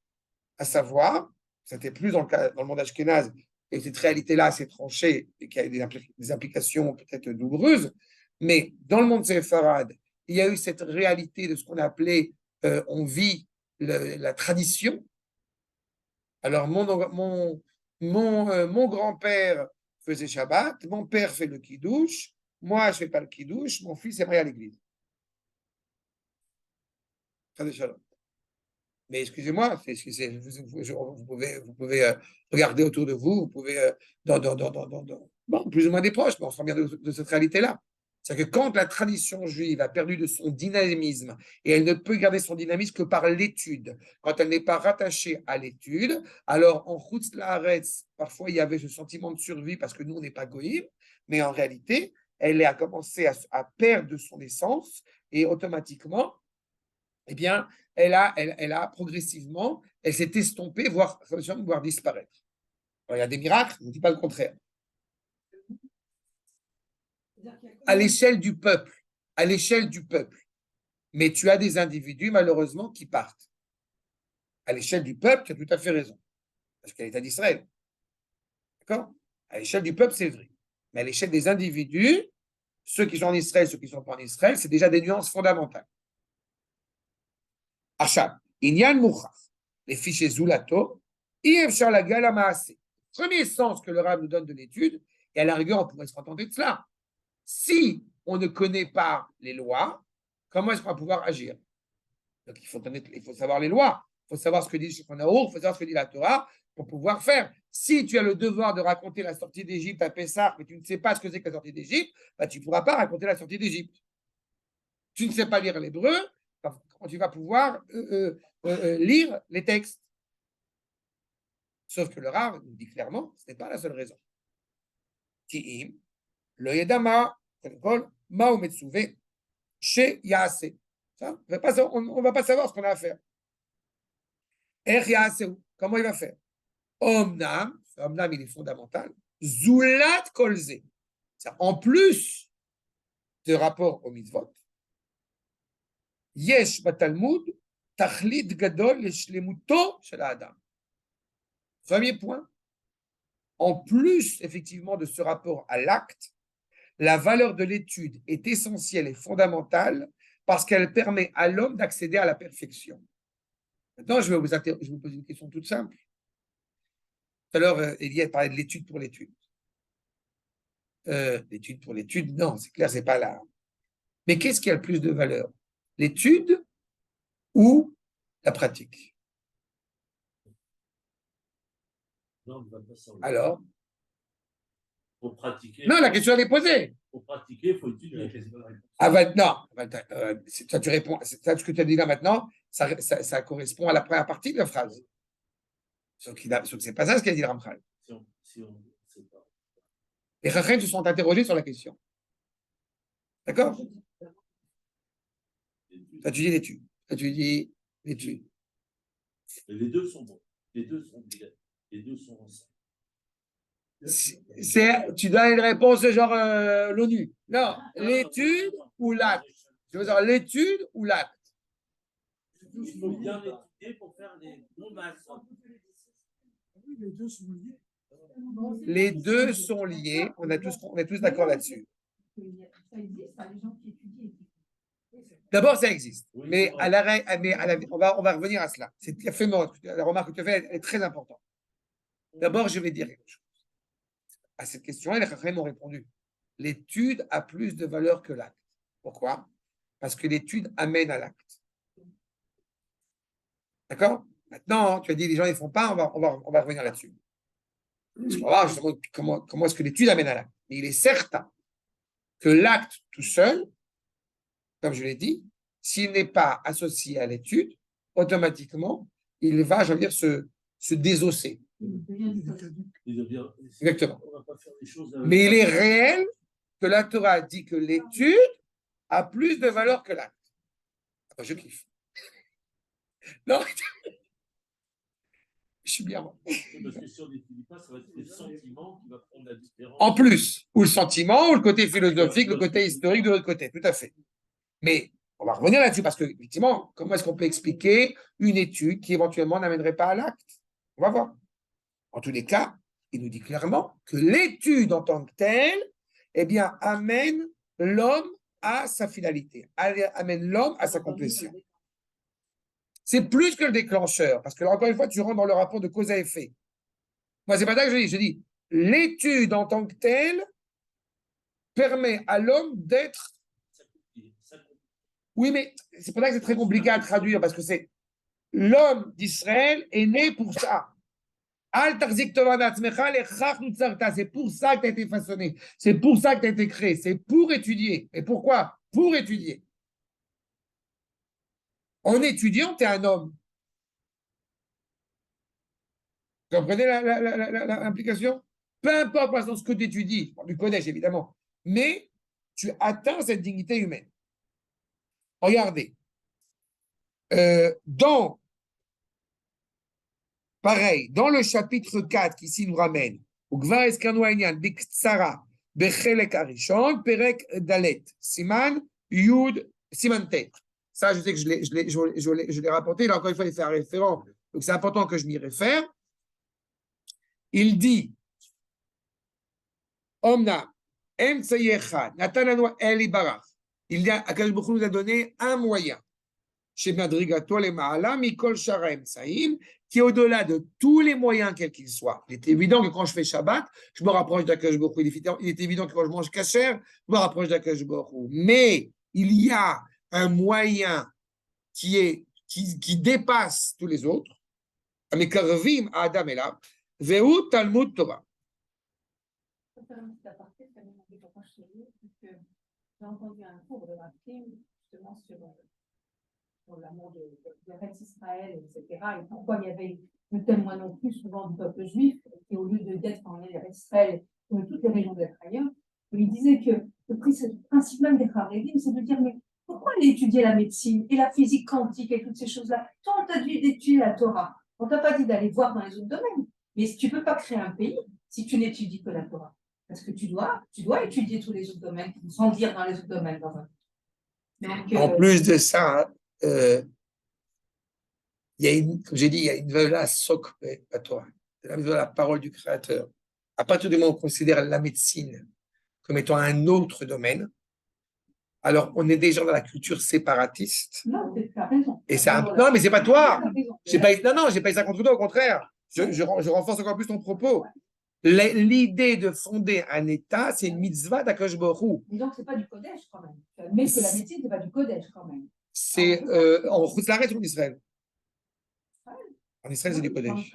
A: à savoir, c'était plus dans le monde ashkénaze, et cette réalité-là s'est tranchée et qui a des implications peut-être douloureuses, mais dans le monde séfarade, il y a eu cette réalité de ce qu'on appelait, on vit la tradition. Alors, mon grand-père faisait Shabbat, mon père fait le Kiddush, moi, je ne fais pas le Kiddush, mon fils aimerait à l'église. Mais excusez-moi, vous pouvez regarder autour de vous, vous pouvez, bon, plus ou moins des proches, mais on se rend bien de cette réalité-là. C'est-à-dire que quand la tradition juive a perdu de son dynamisme, et elle ne peut garder son dynamisme que par l'étude, quand elle n'est pas rattachée à l'étude, alors en Chutz La'aretz, parfois il y avait ce sentiment de survie parce que nous, on n'est pas goïm, mais en réalité, elle a commencé à perdre de son essence, et automatiquement, eh bien, elle a progressivement, elle s'est estompée, voire disparaître. Alors, il y a des miracles, je ne dis pas le contraire. À l'échelle du peuple, mais tu as des individus, malheureusement, qui partent. À l'échelle du peuple, tu as tout à fait raison, parce qu'il y a l'État d'Israël. D'accord? À l'échelle du peuple, c'est vrai. Mais à l'échelle des individus, ceux qui sont en Israël, ceux qui ne sont pas en Israël, c'est déjà des nuances fondamentales. Achab, Inyan Mouchaf, les fichiers Zulato, Yevchar la Gala Maase. Premier sens que le Rav nous donne de l'étude, et à la rigueur, on pourrait se contenter de cela. Si on ne connaît pas les lois, comment est-ce qu'on va pouvoir agir? Donc, il faut savoir les lois, il faut savoir ce que dit Shulchan Aruch, il faut savoir ce que dit la Torah pour pouvoir faire. Si tu as le devoir de raconter la sortie d'Égypte à Pessah, mais tu ne sais pas ce que c'est que la sortie d'Égypte, bah, tu ne pourras pas raconter la sortie d'Égypte. Tu ne sais pas lire l'hébreu, comment tu vas pouvoir lire les textes? Sauf que le Rav nous dit clairement, ce n'est pas la seule raison. Ki'im, le Yedama, Mao Metsuve, chez Yaase. On ne va pas savoir ce qu'on a à faire. Comment il va faire? Omnam, il est fondamental. Zulat kolze. En plus de rapport au mitzvot, yesh batalmud tachlit gadol leshlemuto shel adam. Premier point. En plus, effectivement, de ce rapport à l'acte, la valeur de l'étude est essentielle et fondamentale parce qu'elle permet à l'homme d'accéder à la perfection. Maintenant, je vais vous poser une question toute simple. Tout à l'heure, Elie a parlé de l'étude pour l'étude. L'étude pour l'étude, non, c'est clair, c'est pas là. Mais qu'est-ce qui a le plus de valeur? L'étude ou la pratique?
D: Non,
A: alors?
D: Pour pratiquer.
A: Non, la question elle est posée.
D: Pour pratiquer, il faut étudier.
A: Non, ça, tu réponds, ce que tu as dit là maintenant, ça correspond à la première partie de la phrase. Sauf que ce n'est pas ça ce qu'a dit le Ramchal.
D: Si on sait pas.
A: Les Chachem se sont interrogés sur la question. D'accord? Toi, tu dis l'étude. Toi, tu dis l'étude.
D: Les deux sont bons. Les deux sont obligatoires. Les deux sont ensemble.
A: Tu donnes une réponse genre l'ONU. Non, l'étude ou l'acte. Je veux dire l'étude ou l'acte.
D: Il faut bien l'étudier pour faire des bons masses.
C: Les deux sont liés.
A: Les deux sont liés. On est tous d'accord là-dessus.
B: Ça existe, les gens qui étudient.
A: D'abord, ça existe.
D: Oui,
A: mais on va revenir à cela. C'est la remarque que tu fais, elle est très importante. D'abord, je vais dire quelque chose. À cette question, les Chachamim m'ont répondu. L'étude a plus de valeur que l'acte. Pourquoi? Parce que l'étude amène à l'acte. D'accord? Maintenant, tu as dit les gens ne font pas, on va revenir là-dessus. On va voir justement comment est-ce que l'étude amène à l'acte. Mais il est certain que l'acte tout seul, comme je l'ai dit, s'il n'est pas associé à l'étude, automatiquement, il va, je veux dire, se désosser. Exactement.
D: On va pas faire les choses
A: Mais il est réel que la Torah dit que l'étude a plus de valeur que l'acte. Ah, je kiffe. Non, je suis bien.
D: Parce que si on n'étudie pas, ça va être le sentiment qui va prendre la différence.
A: En plus, ou le sentiment, ou le côté philosophique, le côté historique de l'autre côté, tout à fait. Mais on va revenir là-dessus parce que, effectivement, comment est-ce qu'on peut expliquer une étude qui éventuellement n'amènerait pas à l'acte? On va voir. En tous les cas, il nous dit clairement que l'étude en tant que telle, eh bien, amène l'homme à sa finalité, amène l'homme à sa complétion. C'est plus que le déclencheur, parce que, encore une fois, tu rentres dans le rapport de cause à effet. Moi, c'est pas ça que je dis. Je dis, l'étude en tant que telle permet à l'homme d'être. Oui, mais c'est pour ça que c'est très compliqué à traduire, parce que c'est l'homme d'Israël est né pour ça. C'est pour ça que tu as été façonné. C'est pour ça que tu as été créé. C'est pour étudier. Et pourquoi? Pour étudier. En étudiant, tu es un homme. Vous comprenez l'implication? Peu importe par exemple, ce que tu étudies, du collège évidemment, mais tu atteins cette dignité humaine. Regardez. Pareil, dans le chapitre 4 qui ici nous ramène, Perek Dalet, Siman, Yud, Siman Tet. Ça, je sais que je l'ai rapporté, là encore une fois, il fait un référent, donc c'est important que je m'y réfère. Il dit, Omna, Emtsayecha, Natananu Eli Barach. Il dit, Akadosh Baruch Hu nous a donné un moyen. Chez Madrigato le Ma'ala, Mikol Shara Emtsaim, qui est au-delà de tous les moyens, quels qu'ils soient. Il est évident que quand je fais Shabbat, je me rapproche d'Akadosh Baruch Hu. Il est évident que quand je mange kasher, je me rapproche d'Akadosh Baruch Hu. Mais il y a un moyen qui dépasse tous les autres. Amekarvim Adam Elav, Vehu Talmud Torah.
B: J'ai entendu un cours de Raphim, justement, sur l'amour de Eretz Israël, etc. Et pourquoi il y avait le témoin non plus souvent du peuple juif, et au lieu d'être en Eretz Israël, dans toutes les régions d'Israël, il disait que le principe même des Haredim, c'est de dire, mais pourquoi aller étudier la médecine et la physique quantique et toutes ces choses-là? Toi, on t'a dit d'étudier la Torah. On t'a pas dit d'aller voir dans les autres domaines. Mais tu ne peux pas créer un pays si tu n'étudies que la Torah. Parce que tu dois étudier tous les autres domaines, sans dire dans les autres domaines. Donc,
A: en plus de ça, il y a comme j'ai dit, il y a une valeur à Sokpe, à Torah, la valeur à la parole du Créateur. À partir du moment où on considère la médecine comme étant un autre domaine, alors on est déjà dans la culture séparatiste.
B: Non, tu as raison.
A: Et non, mais c'est pas toi. J'ai pas ça contre toi, au contraire. Je renforce encore plus ton propos. L'idée de fonder un État, c'est une mitzvah d'Akadosh Baruch Hu.
B: Mais donc, ce n'est pas du Kodesh quand même. Mais que la médecine, ce n'est pas du Kodesh quand même.
A: C'est en Chutz ou en Israël? En Israël, c'est du Kodesh.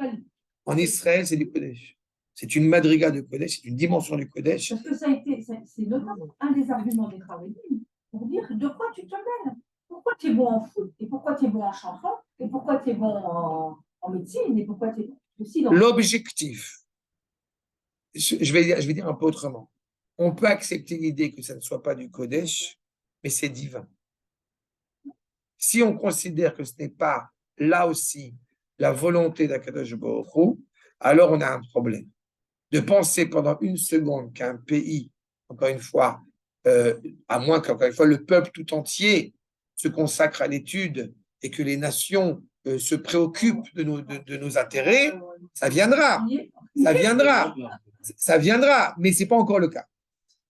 A: En Israël, c'est du Kodesh. C'est une madriga de Kodesh, c'est une dimension du Kodesh.
B: Parce que c'est notamment un des arguments des Haredim pour dire de quoi tu te mêles. Pourquoi tu es bon en foot? Et pourquoi tu es bon en chanson? Et pourquoi tu es bon en médecine? Et pourquoi tu es bon aussi dans...
A: L'objectif. Je vais dire un peu autrement. On peut accepter l'idée que ça ne soit pas du Kodesh, mais c'est divin. Si on considère que ce n'est pas là aussi la volonté d'Akadosh Baruch Hu, alors on a un problème. De penser pendant une seconde qu'un pays, encore une fois, à moins qu'encore une fois le peuple tout entier se consacre à l'étude et que les nations se préoccupent de nos intérêts, ça viendra. Ça viendra, mais ce n'est pas encore le cas.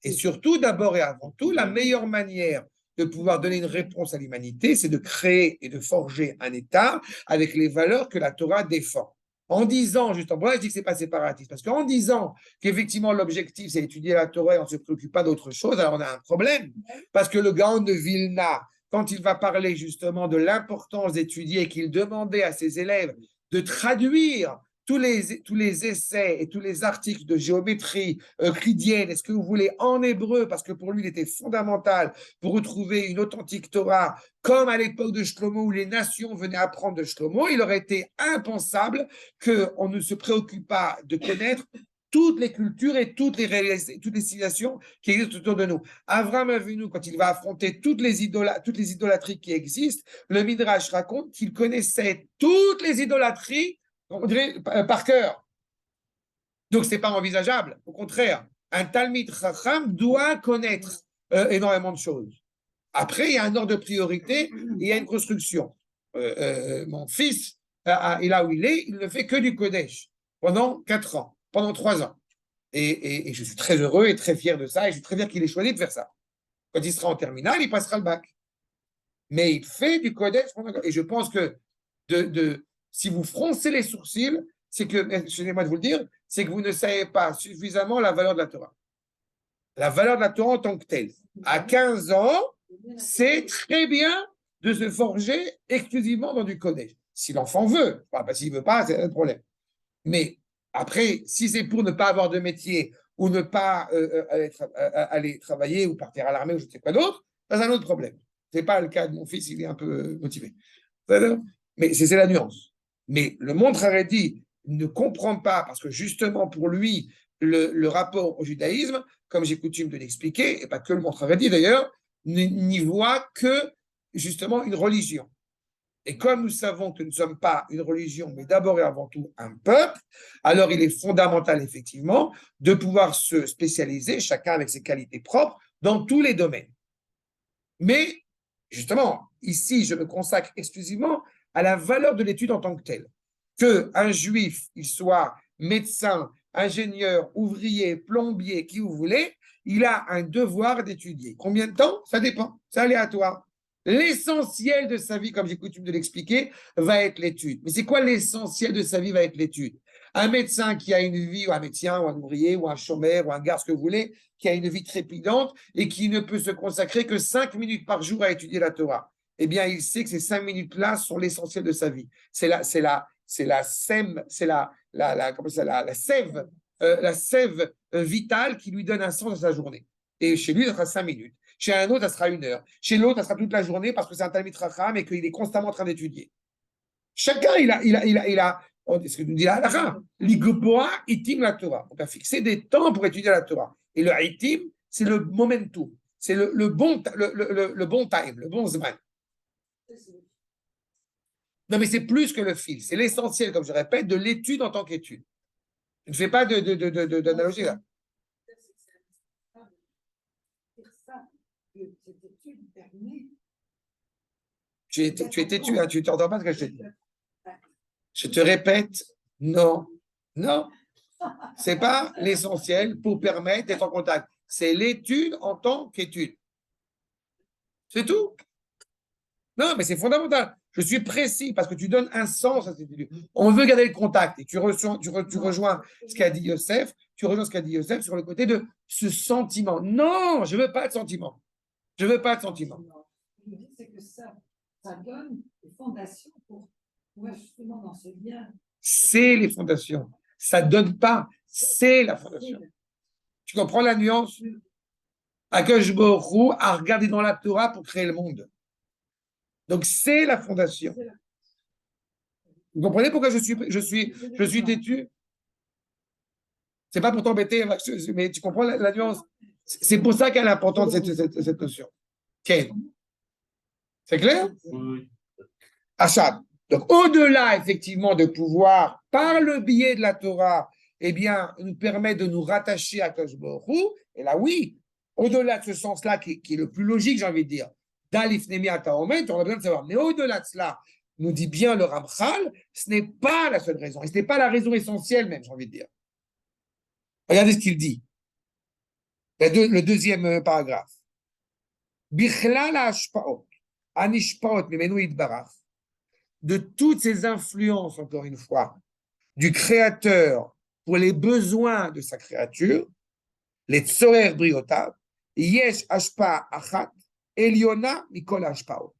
A: Et surtout, d'abord et avant tout, la meilleure manière de pouvoir donner une réponse à l'humanité, c'est de créer et de forger un État avec les valeurs que la Torah défend. En disant, justement, pourquoi je dis que ce n'est pas séparatiste? Parce qu'en disant qu'effectivement l'objectif c'est d'étudier la Torah et on ne se préoccupe pas d'autre chose, alors on a un problème. Parce que le Gaon de Vilna, quand il va parler justement de l'importance d'étudier, qu'il demandait à ses élèves de traduire tous les essais et tous les articles de géométrie euclidienne, est-ce que vous voulez, en hébreu, parce que pour lui, il était fondamental pour retrouver une authentique Torah, comme à l'époque de Shlomo, où les nations venaient apprendre de Shlomo, il aurait été impensable qu'on ne se préoccupe pas de connaître toutes les cultures et toutes les civilisations qui existent autour de nous. Avraham Avinu, quand il va affronter toutes les idolâtries qui existent, le Midrash raconte qu'il connaissait toutes les idolâtries, on dirait, par cœur. Donc, ce n'est pas envisageable. Au contraire, un Talmid Chacham doit connaître énormément de choses. Après, il y a un ordre de priorité, il y a une construction. Mon fils, et là où il est, il ne fait que du Kodesh pendant 4 ans, pendant 3 ans. Et je suis très heureux et très fier de ça, et je suis très fier qu'il ait choisi de faire ça. Quand il sera en terminale, il passera le bac. Mais il fait du Kodesh. Et je pense que si vous froncez les sourcils, c'est que, excusez-moi de vous le dire, c'est que vous ne savez pas suffisamment la valeur de la Torah. La valeur de la Torah en tant que telle. À 15 ans, c'est très bien de se forger exclusivement dans du Kodesh. Si l'enfant veut, s'il ne veut pas, c'est un problème. Mais après, si c'est pour ne pas avoir de métier ou ne pas aller travailler ou partir à l'armée ou je ne sais quoi d'autre, c'est un autre problème. Ce n'est pas le cas de mon fils, il est un peu motivé. Mais c'est la nuance. Mais le monde Haredi ne comprend pas, parce que justement pour lui, le rapport au judaïsme, comme j'ai coutume de l'expliquer, et pas que le monde Haredi d'ailleurs, n'y voit que justement une religion. Et comme nous savons que nous ne sommes pas une religion, mais d'abord et avant tout un peuple, alors il est fondamental, effectivement, de pouvoir se spécialiser, chacun avec ses qualités propres, dans tous les domaines. Mais, justement, ici, je me consacre exclusivement à la valeur de l'étude en tant que telle. Qu'un juif, il soit médecin, ingénieur, ouvrier, plombier, qui vous voulez, il a un devoir d'étudier. Combien de temps? Ça dépend, c'est aléatoire. L'essentiel de sa vie, comme j'ai coutume de l'expliquer, va être l'étude. Mais c'est quoi l'essentiel de sa vie va être l'étude? Un médecin qui a une vie, ou un médecin, ou un ouvrier, ou un chômeur, ou un gars, ce que vous voulez, qui a une vie trépidante et qui ne peut se consacrer que 5 minutes par jour à étudier la Torah. Eh bien, il sait que ces 5 minutes-là sont l'essentiel de sa vie. C'est la sève, la sève vitale qui lui donne un sens à sa journée. Et chez lui, ça sera 5 minutes. Chez un autre, ça sera 1 heure. Chez l'autre, ça sera toute la journée parce que c'est un Talmid Chacham et qu'il est constamment en train d'étudier. Chacun, il a ce que nous dit la halakha, l'igboa itim la Torah. On a fixé des temps pour étudier la Torah. Et le itim, c'est le momentum, c'est le bon time, le bon zman. Non, mais c'est plus que le fil, c'est l'essentiel, comme je répète, de l'étude en tant qu'étude. Je ne fais pas d'analogie là. Tu es têtu, hein, tu t'entends pas ce que je te dis. Je te répète, non, c'est pas l'essentiel pour permettre d'être en contact. C'est l'étude en tant qu'étude. C'est tout. Non, mais c'est fondamental. Je suis précis parce que tu donnes un sens à cette étude. On veut garder le contact et tu rejoins ce qu'a dit Yosef, sur le côté de ce sentiment. Non, je veux pas de sentiment. Je veux pas de sentiment.
B: C'est que ça donne des fondations pour justement dans ce lien.
A: C'est les fondations. Ça ne donne pas, c'est la fondation. Tu comprends la nuance? Akash Baruch Hu a regardé dans la Torah pour créer le monde. Donc c'est la fondation. Vous comprenez pourquoi je suis têtu? C'est pas pour t'embêter, mais tu comprends la nuance? C'est pour ça qu'elle est importante cette notion. Okay. C'est clair?
D: Oui.
A: Achab. Donc, au-delà, effectivement, de pouvoir, par le biais de la Torah, eh bien, nous permet de nous rattacher à Akash Baruch Hu, et là, oui, au-delà de ce sens-là, qui est le plus logique, j'ai envie de dire, d'Alifnemi Ataomet, on a besoin de savoir. Mais au-delà de cela, nous dit bien le Ramchal, ce n'est pas la seule raison, et ce n'est pas la raison essentielle, même, j'ai envie de dire. Regardez ce qu'il dit. Le deuxième paragraphe. Bichlal hashpaot, anishpaot mimenu yitbarach, de toutes ces influences, encore une fois, du Créateur pour les besoins de sa créature, les tzorer briotav, yesh ashpa achat, Eliona Mikol Hashpaot.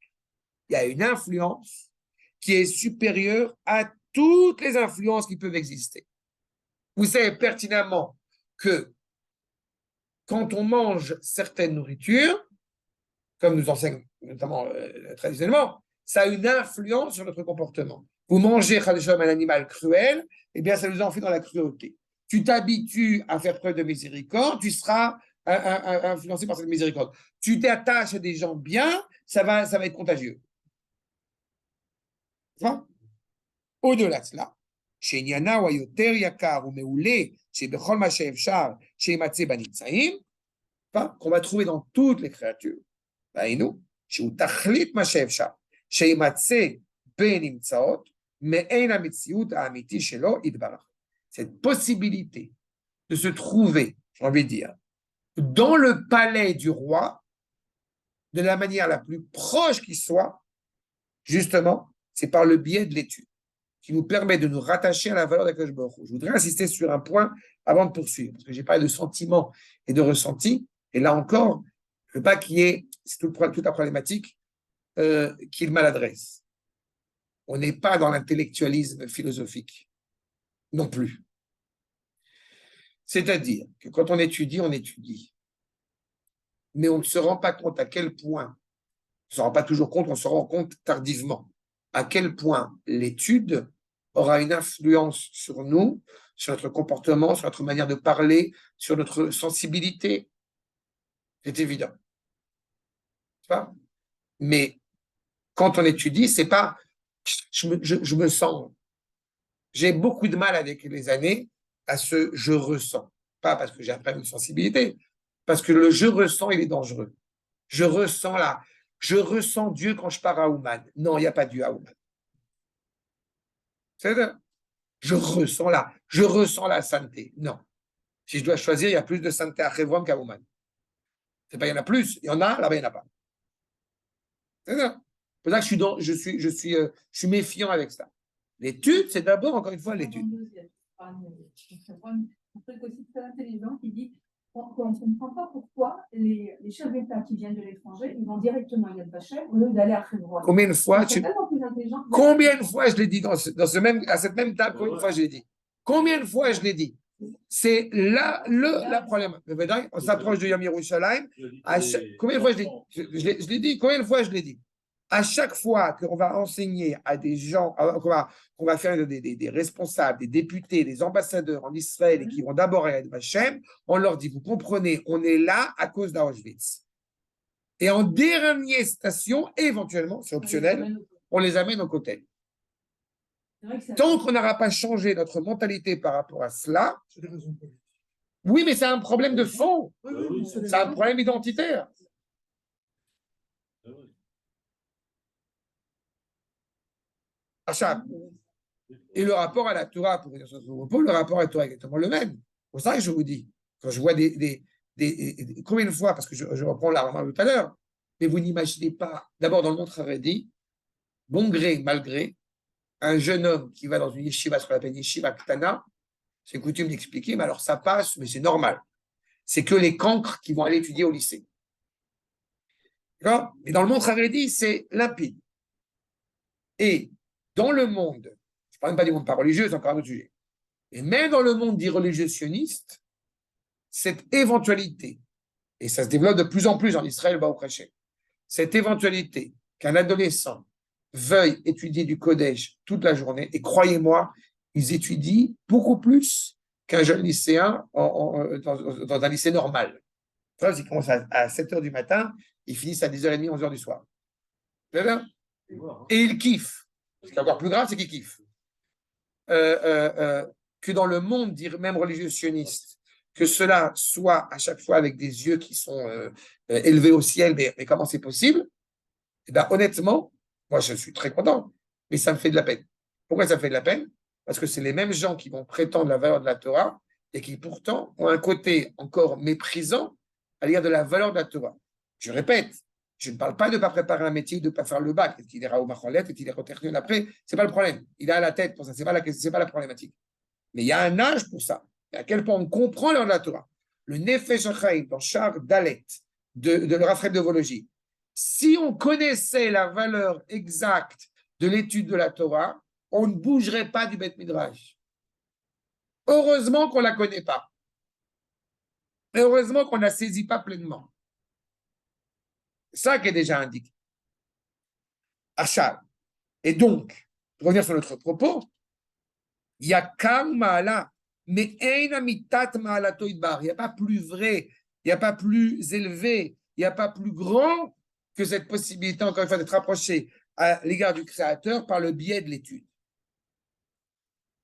A: Il y a une influence qui est supérieure à toutes les influences qui peuvent exister. Vous savez pertinemment que quand on mange certaines nourritures, comme nous enseigne notamment traditionnellement, ça a une influence sur notre comportement. Vous mangez un animal cruel, eh bien ça nous enfuit dans la cruauté. Tu t'habitues à faire preuve de miséricorde, tu seras influencé par cette miséricorde. Tu t'attaches à des gens bien, ça va être contagieux. Enfin, au-delà de cela, chez Niana ou Ayoter Yakar ou Meoulé, chez Bechol Mashev Shar, chez Matse Banitzaim, qu'on va trouver dans toutes les créatures. Nous, chez Utachlit Mashev Shar, chez Matse Benimtsaot, mais ein amitziut amiti shelo idbarach. Cette possibilité de se trouver, j'ai envie de dire, dans le palais du roi, de la manière la plus proche qui soit, justement, c'est par le biais de l'étude, qui nous permet de nous rattacher à la valeur d'Akadosh Baruch Hu. Je voudrais insister sur un point avant de poursuivre, parce que j'ai parlé de sentiments et de ressentis, et là encore, je ne veux pas qu'il y ait, c'est toute la problématique, qu'il maladresse. On n'est pas dans l'intellectualisme philosophique, non plus. C'est-à-dire que quand on étudie, mais on ne se rend pas compte à quel point, on ne se rend pas toujours compte, on se rend compte tardivement, à quel point l'étude aura une influence sur nous, sur notre comportement, sur notre manière de parler, sur notre sensibilité. C'est évident. Pas? Mais quand on étudie, c'est pas je me sens. J'ai beaucoup de mal avec les années à ce je ressens. Pas parce que j'ai un problème de sensibilité, parce que le je ressens, il est dangereux. Je ressens Dieu quand je pars à Ouman. Non, il n'y a pas Dieu à Ouman. C'est-à-dire, je ressens la sainteté. Non. Si je dois choisir, il y a plus de sainteté à Hebron qu'à Ouman. C'est pas il y en a plus, il y en a, là-bas il n'y en a pas. C'est-à-dire, c'est pour ça que je suis méfiant avec ça. L'étude, c'est d'abord, encore une fois, l'étude.
B: Un truc aussi très intelligent qui dit qu'on ne comprend pas pourquoi les chefs d'État qui viennent de l'étranger, ils vont directement à Yad Vashem au lieu d'aller à Hebron.
A: Combien de fois je l'ai dit à cette même table, combien de fois je l'ai dit? Combien de fois je l'ai dit? C'est là la problème. On s'approche de Yom Yerushalayim. Combien de fois je l'ai dit? Combien de fois je l'ai dit? À chaque fois qu'on va enseigner à des gens, qu'on va faire des responsables, des députés, des ambassadeurs en Israël et qui vont d'abord à Yad Vashem, on leur dit, vous comprenez, on est là à cause d'Auschwitz. Et en dernière station, éventuellement, c'est optionnel, on les amène au côté. Tant qu'on n'aura pas changé notre mentalité par rapport à cela, oui, mais c'est un problème de fond, c'est un problème identitaire. Et le rapport à la Torah, pour dire le rapport à la Torah est exactement le même. C'est pour ça que je vous dis, quand je vois combien de fois, parce que je reprends l'argument tout à l'heure, mais vous n'imaginez pas, d'abord dans le monde Haredi, bon gré, mal gré, un jeune homme qui va dans une yeshiva, ce qu'on appelle une yeshiva Ktana, c'est coutume d'expliquer, mais alors ça passe, mais c'est normal. C'est que les cancres qui vont aller étudier au lycée. D'accord? Mais dans le monde Haredi, c'est limpide. Et dans le monde, je ne parle même pas du monde pas religieux, c'est encore un autre sujet, et même dans le monde dit religieux sioniste, cette éventualité, et ça se développe de plus en plus en Israël, cette éventualité qu'un adolescent veuille étudier du Kodesh toute la journée, et croyez-moi, ils étudient beaucoup plus qu'un jeune lycéen dans un lycée normal. Ils commencent à 7h du matin, ils finissent à 10h30, 11h du soir. Et ils kiffent. Ce qui est encore plus grave, c'est qu'ils kiffent. Que dans le monde, même religieux sioniste, que cela soit à chaque fois avec des yeux qui sont élevés au ciel, mais comment c'est possible? Eh bien, honnêtement, moi, je suis très content, mais ça me fait de la peine. Pourquoi ça me fait de la peine? Parce que c'est les mêmes gens qui vont prétendre la valeur de la Torah et qui pourtant ont un côté encore méprisant à l'égard de la valeur de la Torah. Je répète, je ne parle pas de ne pas préparer un métier, de ne pas faire le bac, et qu'il ira au Macholet, et qu'il ira au Technion après, ce n'est pas le problème. Il a la tête pour ça, ce n'est pas la problématique. Mais il y a un âge pour ça. Et à quel point on comprend l'heure de la Torah. Le Nefesh HaChaim dans Char Dalet de le Rafret de Vologie, Si on connaissait la valeur exacte de l'étude de la Torah, on ne bougerait pas du Beth Midrash. Heureusement qu'on ne la connaît pas. Et heureusement qu'on ne la saisit pas pleinement. C'est ça qui est déjà indiqué. Achal. Et donc, pour revenir sur notre propos, il y a Kam Ma'ala, mais Ein Amitat Ma'alato Idbar. Il n'y a pas plus vrai, il n'y a pas plus élevé, il n'y a pas plus grand que cette possibilité, encore une fois, d'être approché à l'égard du Créateur par le biais de l'étude.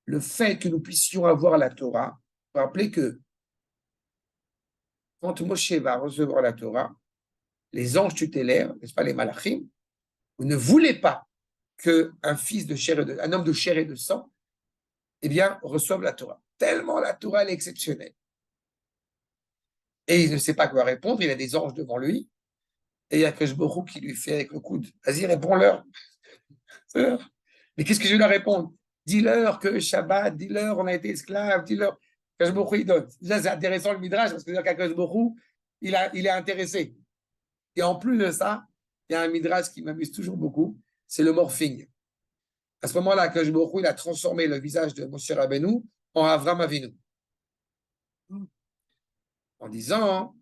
A: Le fait que nous puissions avoir la Torah, vous rappelez que quand Moshe va recevoir la Torah, les anges tutélaires, n'est-ce pas, les malachim, vous ne voulez pas qu'un fils de chair et de, un homme de chair et de sang, eh bien, reçoive la Torah. Tellement la Torah elle est exceptionnelle. Et il ne sait pas quoi répondre, il a des anges devant lui, et il y a Keshborou qui lui fait avec le coude, vas-y, réponds-leur. Mais qu'est-ce que je vais leur répondre? Dis-leur que Shabbat, dis-leur on a été esclaves, dis-leur. Keshborou, il donne. Déjà, c'est intéressant le Midrash, parce que Keshborou, il est intéressé. Et en plus de ça, il y a un Midrash qui m'amuse toujours beaucoup, c'est le morphing. À ce moment-là, Keshborou, il a transformé le visage de Moshe Rabbeinu en Avram Avinu. En disant,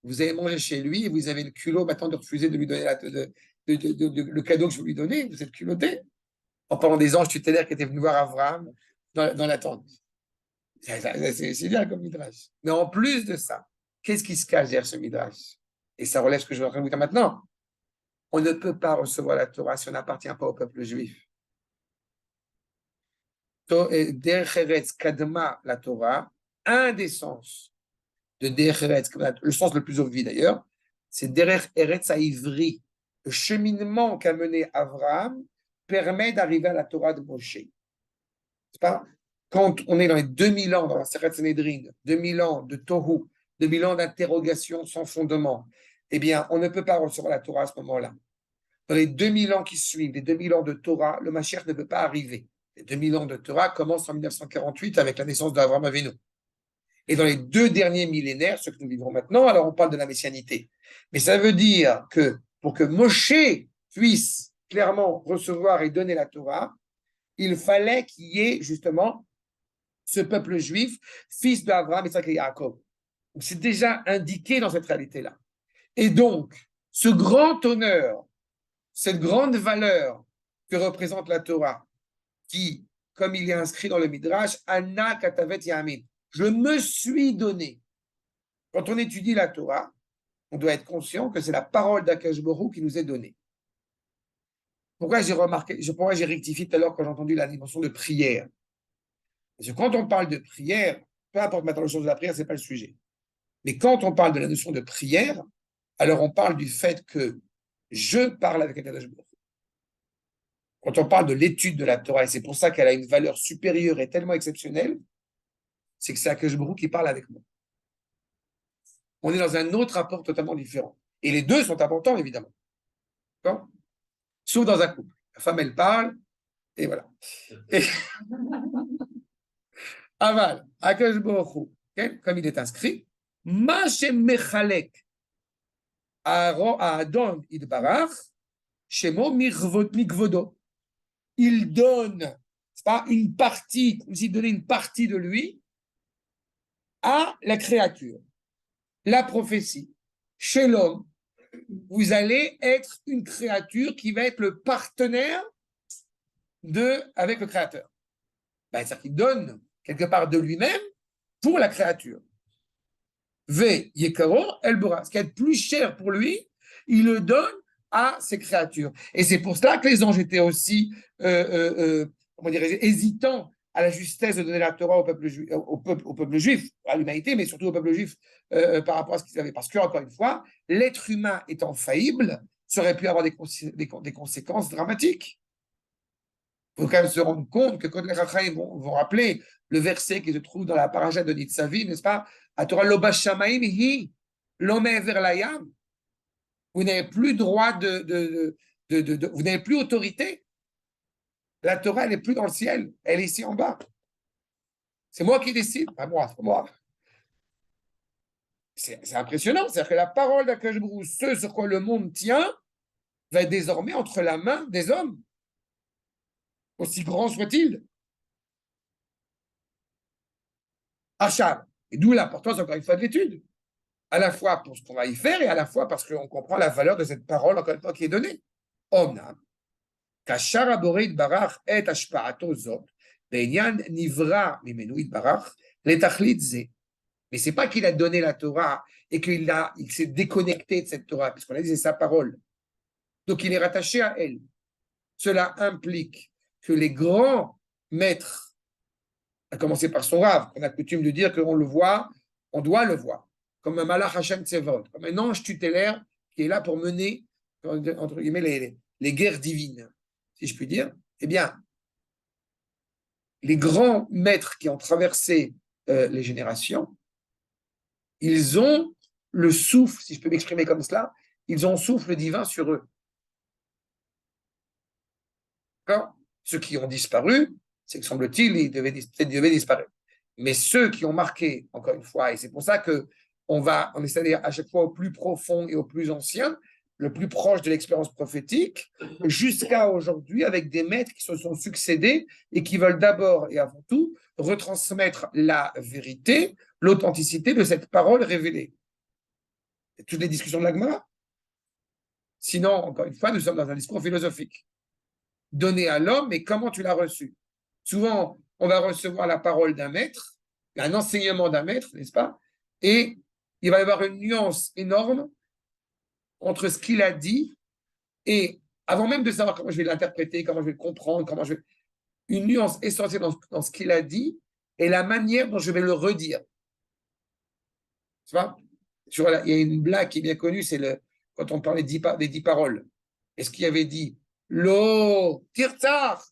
A: vous avez mangé chez lui et vous avez le culot maintenant de refuser de lui donner le cadeau que je vous lui donnais, vous êtes culotté. En parlant des anges tutélaires qui étaient venus voir Avram dans la tente. C'est bien comme Midrash. Mais en plus de ça, qu'est-ce qui se cache derrière ce Midrash? Et ça relève ce que je vais vous dire maintenant. On ne peut pas recevoir la Torah si on n'appartient pas au peuple juif. Derech Eretz Kadma, la Torah, un des sens de Derech Eretz, le sens le plus obvieux d'ailleurs, c'est Derech Eretz Haïvri. Le cheminement qu'a mené Avraham permet d'arriver à la Torah de Moshe. C'est pas quand on est dans les 2000 ans, dans la Seret Sanhedrin, 2000 ans de Tohu, 2000 ans d'interrogation sans fondement, eh bien, on ne peut pas recevoir la Torah à ce moment-là. Dans les 2000 ans qui suivent, les 2000 ans de Torah, le Mashiach ne peut pas arriver. Les 2000 ans de Torah commencent en 1948 avec la naissance d'Avraham Avinu. Et dans les 2 derniers millénaires, ceux que nous vivons maintenant, alors on parle de la messianité. Mais ça veut dire que pour que Moshe puisse clairement recevoir et donner la Torah, il fallait qu'il y ait justement ce peuple juif, fils d'Abraham, Isaac et Jacob. C'est déjà indiqué dans cette réalité-là. Et donc, ce grand honneur, cette grande valeur que représente la Torah, qui, comme il est inscrit dans le Midrash, Anna Katavet Yamin, je me suis donné. Quand on étudie la Torah, on doit être conscient que c'est la parole d'Akash Borou qui nous est donnée. Pourquoi j'ai rectifié tout à l'heure quand j'ai entendu la dimension de prière? Parce que quand on parle de prière, peu importe maintenant le sens de la prière, ce n'est pas le sujet. Mais quand on parle de la notion de prière, alors on parle du fait que je parle avec Akadosh Baruch Hu. Quand on parle de l'étude de la Torah, et c'est pour ça qu'elle a une valeur supérieure et tellement exceptionnelle, c'est que c'est Akadosh Baruch Hu qui parle avec moi. On est dans un autre rapport totalement différent. Et les deux sont importants, évidemment. D'accord? Sauf dans un couple. La femme, elle parle, et voilà. Et... Aval, Akadosh Baruch Hu, comme il est inscrit, Ma Shem Mechalek Adon Idbarach, Shemo Mikvodo. Il donne, c'est pas une partie, comme s'il donnait une partie de lui à la créature. La prophétie. Chez l'homme, vous allez être une créature qui va être le partenaire avec le créateur. Ben, c'est-à-dire qu'il donne quelque part de lui-même pour la créature. V, Yekaro, Elbora. Ce qui est plus cher pour lui, il le donne à ses créatures. Et c'est pour cela que les anges étaient aussi, comment dirais-je, hésitants à la justesse de donner la Torah au peuple juif, à l'humanité, mais surtout au peuple juif par rapport à ce qu'ils avaient. Parce que, encore une fois, l'être humain étant faillible, ça aurait pu avoir des conséquences dramatiques. Il faut quand même se rendre compte que quand les Rachaïm vont rappeler le verset qui se trouve dans la paracha de Nitzavi, n'est-ce pas? À Torah Loba Shamaim hi l'homme vers l'ayam. Vous n'avez plus droit vous n'avez plus autorité. La Torah, elle n'est plus dans le ciel, elle est ici en bas. C'est moi qui décide, pas moi, c'est moi. C'est impressionnant, c'est-à-dire que la parole d'Akash Baruch Hu, ce sur quoi le monde tient, va être désormais entre la main des hommes, aussi grand soit-il. Achab. Et d'où l'importance, encore une fois, de l'étude. À la fois pour ce qu'on va y faire et à la fois parce qu'on comprend la valeur de cette parole, encore une fois, qui est donnée. Omnam, kashar aborit barach et ashpa'ato zot, be'inyan nivra mimenu barach, letachlit ze. Mais c'est pas qu'il a donné la Torah et il s'est déconnecté de cette Torah, puisqu'on a dit c'est sa parole. Donc il est rattaché à elle. Cela implique que les grands maîtres, à commencer par son Rav, qu'on a coutume de dire qu'on le voit, on doit le voir, comme un Malach Hashem Tsevot, comme un ange tutélaire qui est là pour mener, entre guillemets, les guerres divines, si je puis dire. Eh bien, les grands maîtres qui ont traversé les générations, ils ont le souffle, si je peux m'exprimer comme cela, ils ont le souffle divin sur eux. D'accord ? Ceux qui ont disparu, c'est que semble-t-il, ils devaient disparaître. Mais ceux qui ont marqué, encore une fois, et c'est pour ça qu'on essaie d'aller à chaque fois au plus profond et au plus ancien, le plus proche de l'expérience prophétique, jusqu'à aujourd'hui, avec des maîtres qui se sont succédés et qui veulent d'abord et avant tout retransmettre la vérité, l'authenticité de cette parole révélée. Et toutes les discussions de la Gemara. Sinon, encore une fois, nous sommes dans un discours philosophique. Donné à l'homme, mais comment tu l'as reçu? Souvent, on va recevoir la parole d'un maître, un enseignement d'un maître, n'est-ce pas? Et il va y avoir une nuance énorme entre ce qu'il a dit et, avant même de savoir comment je vais l'interpréter, comment je vais le comprendre, une nuance essentielle dans ce qu'il a dit et la manière dont je vais le redire. Tu vois? Il y a une blague qui est bien connue, c'est quand on parlait des 10 paroles. Est-ce qu'il avait dit Lo tirtzar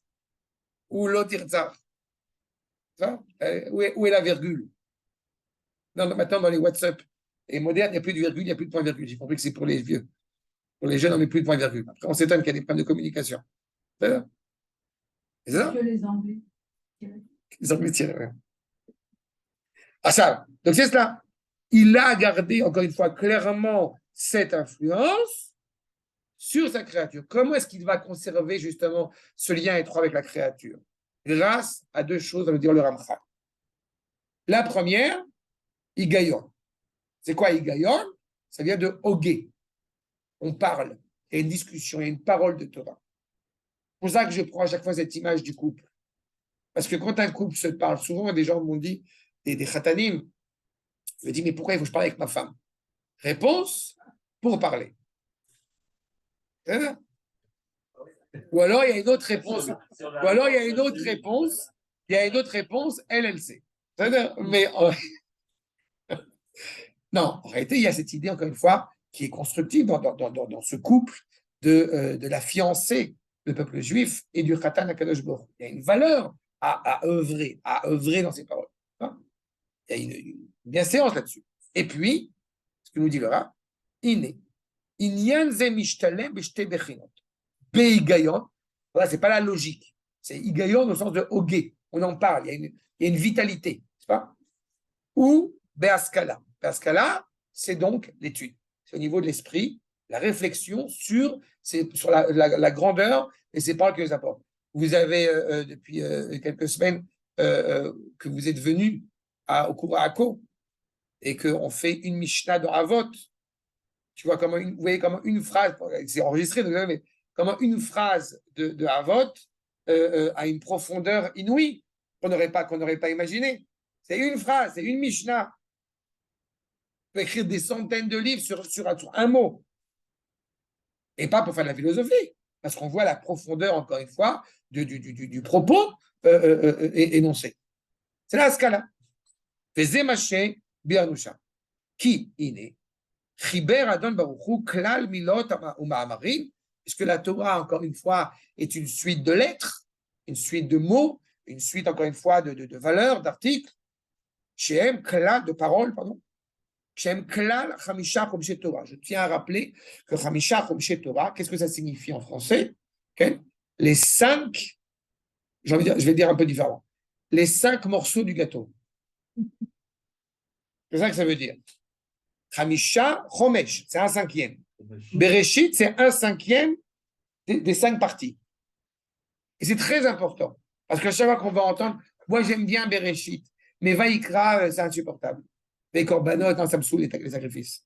A: ou lo tirtzar? Où est la virgule? Non, maintenant, dans les WhatsApp et modernes, il n'y a plus de virgule, il n'y a plus de point virgule. J'ai compris que c'est pour les vieux. Pour les jeunes, on met plus de point virgule. Après, on s'étonne qu'il y a des problèmes de communication. C'est ça? C'est ça?
B: Que les Anglais.
A: Les Anglais tirent, ouais. Ah ça, donc c'est cela. Il a gardé, encore une fois, clairement cette influence sur sa créature. Comment est-ce qu'il va conserver justement ce lien étroit avec la créature? Grâce à deux choses, ça veut dire le Ramchal. La première, Higayon. C'est quoi Higayon? Ça vient de Hogé. On parle, il y a une discussion, il y a une parole de Torah. C'est pour ça que je prends à chaque fois cette image du couple. Parce que quand un couple se parle, souvent des gens m'ont dit, des khatanim, je me dis, mais pourquoi il faut que je parle avec ma femme? Réponse, pour parler. Ou alors il y a une autre réponse. Ou alors il y a une autre réponse. Elle sait. Mais non, en réalité, il y a cette idée, encore une fois, qui est constructive dans ce couple de la fiancée, le peuple juif, et du Khatan HaKadosh Baruch Hu. Il y a une valeur à œuvrer dans ces paroles. Il y a une bienséance là-dessus. Et puis, ce que nous dit le Rav, Inyan ze mishtalem b'shte bechinot. Be'igayon, voilà, c'est pas la logique. C'est Igayon au sens de Hogé. On en parle, il y a une vitalité, n'est-ce pas? Ou Be'askala. Be'askala, c'est donc l'étude. C'est au niveau de l'esprit, la réflexion sur la grandeur et ses paroles que les apportent. Vous avez, depuis quelques semaines, que vous êtes venu au cours à Akko et qu'on fait une Mishnah dans Avot. Tu vois, vous voyez comment une phrase, c'est enregistré, mais comment une phrase de Havot a une profondeur inouïe qu'on n'aurait pas imaginé. C'est une phrase, c'est une Mishnah. On peut écrire des centaines de livres sur un mot. Et pas pour faire de la philosophie, parce qu'on voit la profondeur, encore une fois, du propos énoncé. C'est là ce cas-là. Fezé maché bianusha. Qui iné? Chiber Adon Baruchu klal milot u'ma'amarim, puisque la Torah, encore une fois, est une suite de lettres, une suite de mots, une suite, encore une fois, de valeurs, d'articles, Shem klal, de paroles, pardon, Shem klal chamisha chomshe Torah. Je tiens à rappeler que chamisha chomshe Torah, qu'est-ce que ça signifie en français? Okay? Les 5, je vais dire un peu différent, les 5 morceaux du gâteau. C'est ça que ça veut dire. Chamisha chomesh, c'est un cinquième. Bereshit, c'est un cinquième des 5 parties. Et c'est très important. Parce que chaque fois qu'on va entendre, moi j'aime bien Bereshit, mais Vaïkra, c'est insupportable. Les korbanot, non, ça me saoule les sacrifices.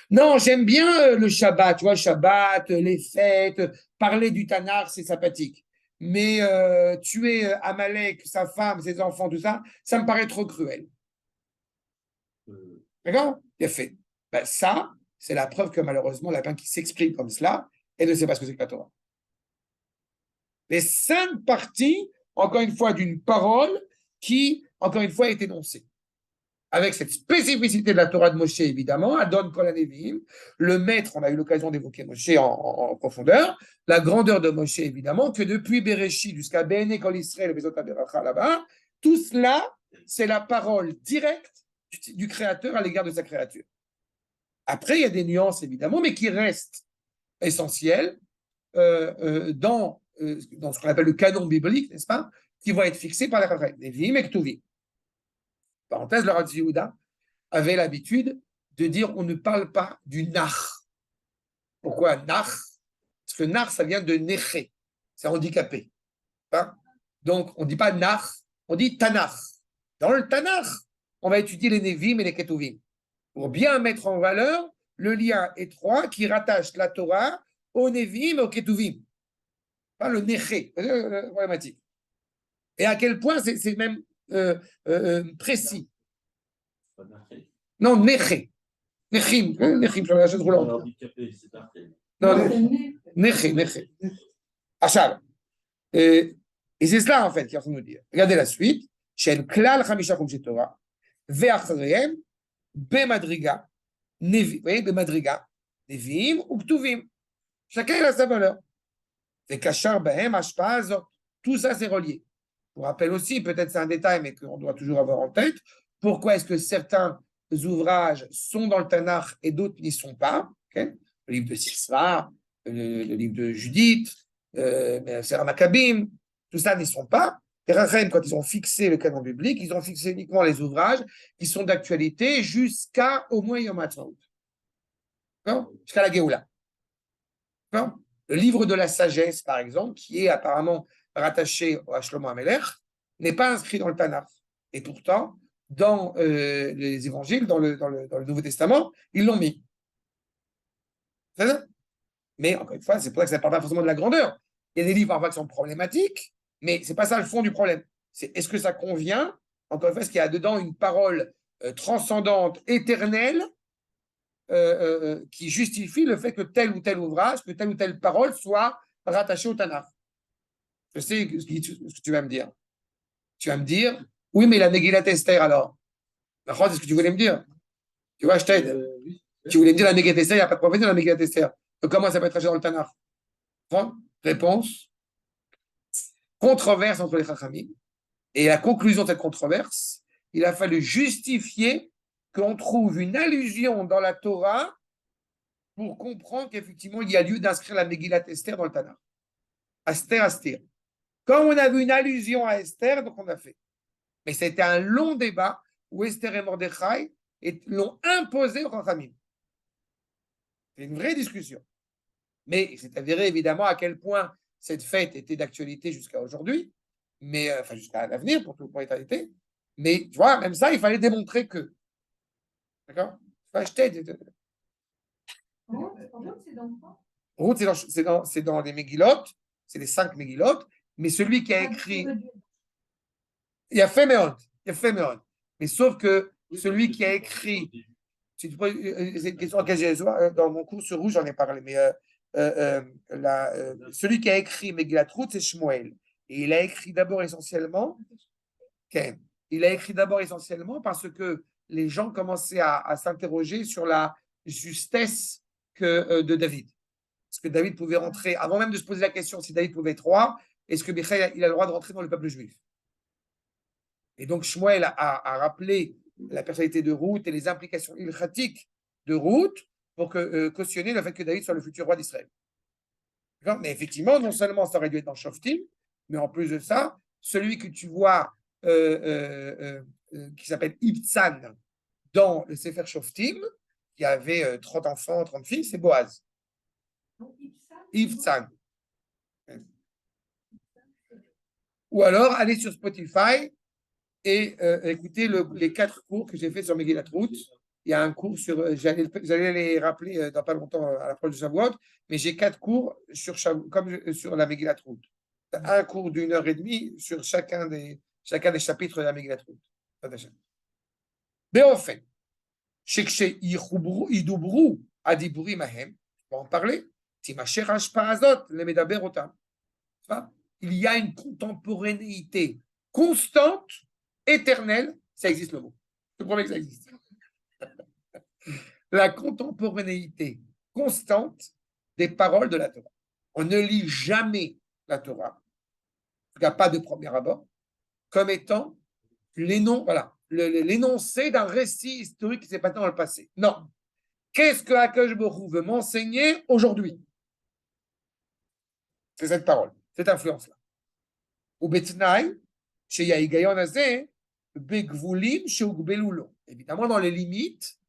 A: Non, j'aime bien le Shabbat, tu vois, Shabbat, les fêtes, parler du Tanar, c'est sympathique. Mais tuer Amalek, sa femme, ses enfants, tout ça, ça me paraît trop cruel. D'accord? Bien fait. Ben, ça, c'est la preuve que malheureusement, la personne qui s'exprime comme cela, elle ne sait pas ce que c'est que la Torah. Les 5 parties, encore une fois, d'une parole qui, encore une fois, est énoncée. Avec cette spécificité de la Torah de Moshe, évidemment, Adon Kol HaNeviim, le maître, on a eu l'occasion d'évoquer Moshe en profondeur, la grandeur de Moshe, évidemment, que depuis Bereshit jusqu'à Bene Kol Israël, Bezot HaBeracha là-bas, tout cela, c'est la parole directe du Créateur à l'égard de sa créature. Après, il y a des nuances, évidemment, mais qui restent essentielles dans ce qu'on appelle le canon biblique, n'est-ce pas, qui vont être fixés par les Nevi'im et Ktuvim. Parenthèse, le Rav Yehuda avait l'habitude de dire on ne parle pas du nar. Pourquoi nar? Parce que nar, ça vient de neché, c'est handicapé. Hein? Donc, on ne dit pas nar, on dit tanar. Dans le tanar, on va étudier les Nevi'im et les Ketuvim pour bien mettre en valeur le lien étroit qui rattache la Torah aux Nevi'im et aux Ketuvim. Pas le neché, problématique. Et à quel point c'est même précis. Non, neché. Nechim, nechim, sur la chaise roulante. Non, neché, neché. Achal. Et c'est cela, en fait, qu'il faut nous dire. Regardez la suite. Shel klal chamisha chumshei Torah, ve'achrehem, bemadriga, nevi, vous voyez, bemadriga, neviim ou ktuvim. Chacun a sa valeur. Ve'kashar bahem hashpa azot. Tout ça, c'est relié. Pour rappel aussi, peut-être c'est un détail, mais qu'on doit toujours avoir en tête, pourquoi est-ce que certains ouvrages sont dans le Tanakh et d'autres n'y sont pas? Okay? Le livre de Sisra, le livre de Judith, Sarah Maccabim, tout ça n'y sont pas. Les Rachem, quand ils ont fixé le canon biblique, ils ont fixé uniquement les ouvrages qui sont d'actualité jusqu'à au moins Yom HaTzmaut. Jusqu'à la Géoula. Le livre de la sagesse, par exemple, qui est apparemment rattaché à Shlomo HaMelech, n'est pas inscrit dans le Tanakh. Et pourtant, dans les évangiles, dans le Nouveau Testament, ils l'ont mis. C'est ça? Mais encore une fois, c'est pour ça que ça ne parle pas forcément de la grandeur. Il y a des livres parfois qui sont problématiques, mais ce n'est pas ça le fond du problème. C'est est-ce que ça convient, encore une fois, est-ce qu'il y a dedans une parole transcendante, éternelle, qui justifie le fait que tel ou tel ouvrage, que telle ou telle parole soit rattachée au Tanakh. Je sais ce que tu vas me dire. Tu vas me dire, oui, mais la Megillat Esther alors. C'est ce que tu voulais me dire. Tu vois, je t'aide. Tu voulais me dire la Megillat Esther, il n'y a pas de prophétie dans la Megillat Esther. Donc, comment ça peut être rattaché dans le Tanakh? Réponse. Controverse entre les Chachamim. Et la conclusion de cette controverse, il a fallu justifier qu'on trouve une allusion dans la Torah pour comprendre qu'effectivement, il y a lieu d'inscrire la Megillat Esther dans le Tanakh. Esther. Quand on a vu une allusion à Esther, donc on a fait. Mais c'était un long débat où Esther et Mordechai l'ont imposé au Chachamim. C'est une vraie discussion. Mais c'est avéré évidemment à quel point cette fête était d'actualité jusqu'à aujourd'hui, mais enfin jusqu'à l'avenir pour l'éternité. Mais tu vois, même ça, il fallait démontrer que. D'accord? Je t'aide. Ruth, c'est dans les Megillot, c'est les 5 Megillot, mais celui qui a écrit. Il y a fait Méon. Mais sauf que celui qui a écrit. C'est une question à laquelle j'ai dans mon cours sur Rouge, j'en ai parlé, mais celui qui a écrit Megillat Ruth, c'est Shmuel. Et il a écrit d'abord essentiellement. Okay, il a écrit d'abord essentiellement parce que les gens commençaient à s'interroger sur la justesse de David. Est-ce que David pouvait rentrer, avant même de se poser la question si David pouvait être roi, est-ce que Michaël il a le droit de rentrer dans le peuple juif? Et donc Shmuel a rappelé la personnalité de Ruth et les implications ilchatiques de Ruth pour cautionner le fait que David soit le futur roi d'Israël. Mais effectivement, non seulement ça aurait dû être dans Shoftim, mais en plus de ça, celui que tu vois qui s'appelle Ibtsan dans le Sefer Shoftim, qui avait 30 enfants, 30 filles, c'est Boaz.
B: Donc Ibtsan,
A: Yves Tsan. Ou alors, allez sur Spotify et écoutez les 4 cours que j'ai fait sur Megillat Ruth. Il y a un cours sur, j'allais les rappeler dans pas longtemps à l'approche de Shavuot, mais j'ai 4 cours sur, sur la Megillat Ruth. Un cours d'1 heure et demie sur chacun des chapitres de la Megillat Ruth. באופן שכשידוברו הדיבורים ההם, on va en parler, תימשך ההשפעה הזאת למדבר אותם. Il y a une contemporanéité constante, éternelle, ça existe le mot. Je promets que ça existe. La contemporanéité constante des paroles de la Torah. On ne lit jamais la Torah, en tout cas pas de premier abord, comme étant l'énoncé d'un récit historique qui s'est passé dans le passé. Non. Qu'est-ce que Akadosh Baruch Hu veut m'enseigner aujourd'hui? C'est cette parole, cette influence-là. Évidemment, dans les limites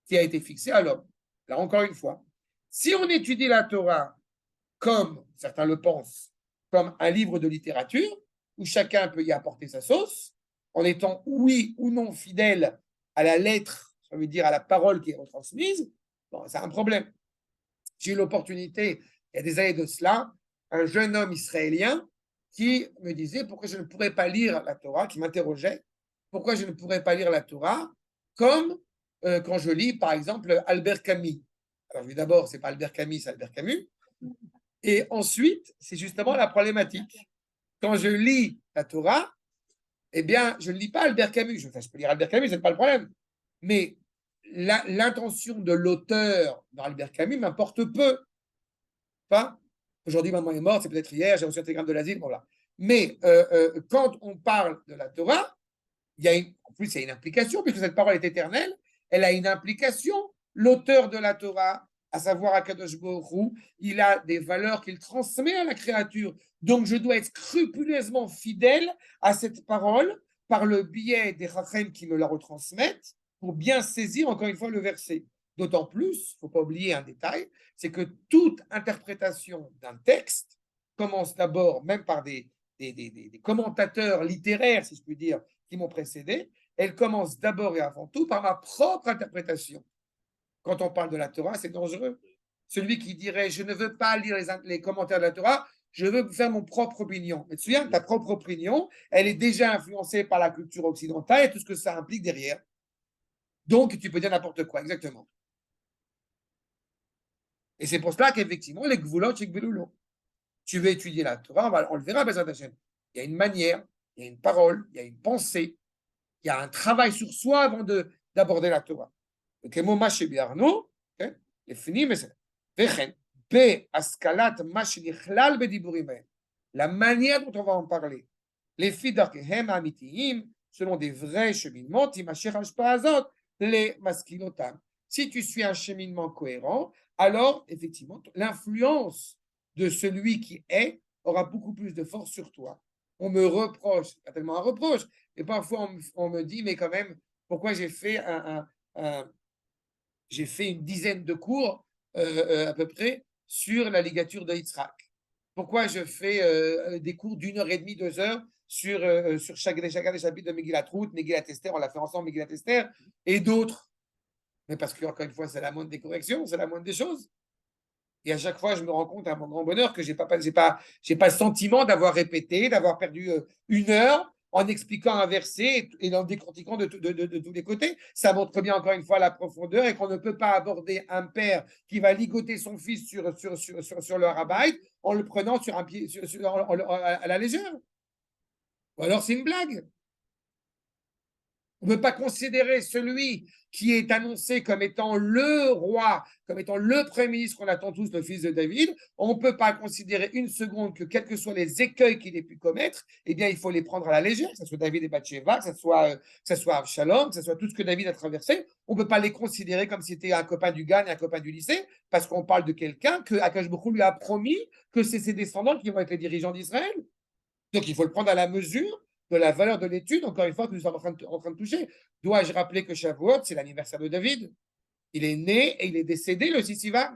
A: qui a été fixées à l'homme. Là, encore une fois, si on étudie la Torah comme, certains le pensent, comme un livre de littérature, où chacun peut y apporter sa sauce, en étant oui ou non fidèle à la lettre, ça veut dire à la parole qui est retransmise, bon, c'est un problème. J'ai eu l'opportunité, il y a des années de cela, un jeune homme israélien qui me disait pourquoi je ne pourrais pas lire la Torah, qui m'interrogeait, pourquoi je ne pourrais pas lire la Torah comme quand je lis, par exemple, Albert Camus. Alors, d'abord, ce n'est pas Albert Camus, c'est Albert Camus. Et ensuite, c'est justement la problématique. Quand je lis la Torah, eh bien, je ne lis pas Albert Camus. Je peux lire Albert Camus, ce n'est pas le problème. Mais l'intention de l'auteur dans Albert Camus m'importe peu. Pas aujourd'hui, maman est morte, c'est peut-être hier, j'ai reçu un télégramme de l'asile, voilà. Mais quand on parle de la Torah, en plus, il y a une implication, puisque cette parole est éternelle, elle a une implication. L'auteur de la Torah, à savoir Akadosh Baruch Hu, il a des valeurs qu'il transmet à la créature. Donc, je dois être scrupuleusement fidèle à cette parole par le biais des Chachem qui me la retransmettent pour bien saisir, encore une fois, le verset. D'autant plus, il ne faut pas oublier un détail, c'est que toute interprétation d'un texte commence d'abord, même par des commentateurs littéraires, si je puis dire, qui m'ont précédé, elle commence d'abord et avant tout par ma propre interprétation. Quand on parle de la Torah, c'est dangereux. Celui qui dirait « je ne veux pas lire les commentaires de la Torah, je veux faire mon propre opinion ». Mais tu te souviens, ta propre opinion, elle est déjà influencée par la culture occidentale et tout ce que ça implique derrière. Donc, tu peux dire n'importe quoi, exactement. Et c'est pour cela qu'effectivement, les gvulot chez Gvelulo. Tu veux étudier la Torah, on le verra, Bezrat Hashem. Il y a une manière, il y a une parole, il y a une pensée, il y a un travail sur soi avant d'aborder la Torah. Donc, les mots mâché biarno, les finis, mais c'est la manière dont on va en parler, les fidarkehem amitiyim, selon des vrais cheminements, les maskilotam. Si tu suis un cheminement cohérent, alors effectivement, l'influence de celui qui est aura beaucoup plus de force sur toi. On me reproche, pas tellement un reproche, mais parfois on me dit, mais quand même, pourquoi j'ai fait j'ai fait une dizaine de cours à peu près sur la ligature de Yitzhak. Pourquoi je fais des cours d'1 heure et demie, 2 heures sur chacun des chapitres de Megillat Ruth, Megillat Esther, on l'a fait ensemble, Megillat Esther, et d'autres. Mais parce qu'encore une fois, c'est la moindre des corrections, c'est la moindre des choses. Et à chaque fois, je me rends compte à mon grand bonheur que je n'ai pas le sentiment d'avoir répété, d'avoir perdu 1 heure en expliquant un verset et en décortiquant de tous les côtés. Ça montre bien encore une fois la profondeur et qu'on ne peut pas aborder un père qui va ligoter son fils sur le rabbin en le prenant sur un pied, à la légère. Ou alors c'est une blague. On ne peut pas considérer celui qui est annoncé comme étant le roi, comme étant le premier ministre qu'on attend tous, le fils de David. On ne peut pas considérer une seconde que quels que soient les écueils qu'il ait pu commettre, eh bien, il faut les prendre à la légère, que ce soit David et Bathsheba, que ce soit Absalom, que ce soit tout ce que David a traversé. On ne peut pas les considérer comme si c'était un copain du GAN et un copain du lycée, parce qu'on parle de quelqu'un que Akadosh Baruch Hu lui a promis que c'est ses descendants qui vont être les dirigeants d'Israël. Donc, il faut le prendre à la mesure de la valeur de l'étude, encore une fois, que nous sommes en train de toucher. Dois-je rappeler que Shavuot, c'est l'anniversaire de David? Il est né et il est décédé le 6 Sivan.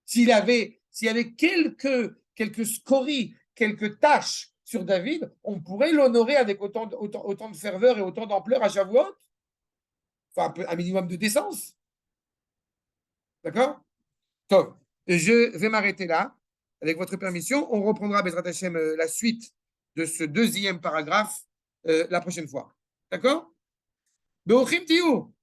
A: S'il avait s'il y avait quelques scories, quelques tâches sur David, on pourrait l'honorer avec autant de ferveur et autant d'ampleur à Shavuot. Enfin, un minimum de décence. D'accord? Top. Je vais m'arrêter là. Avec votre permission, on reprendra, Bezrat Hashem, la suite de ce deuxième paragraphe la prochaine fois. D'accord? Be'ochim tiyu.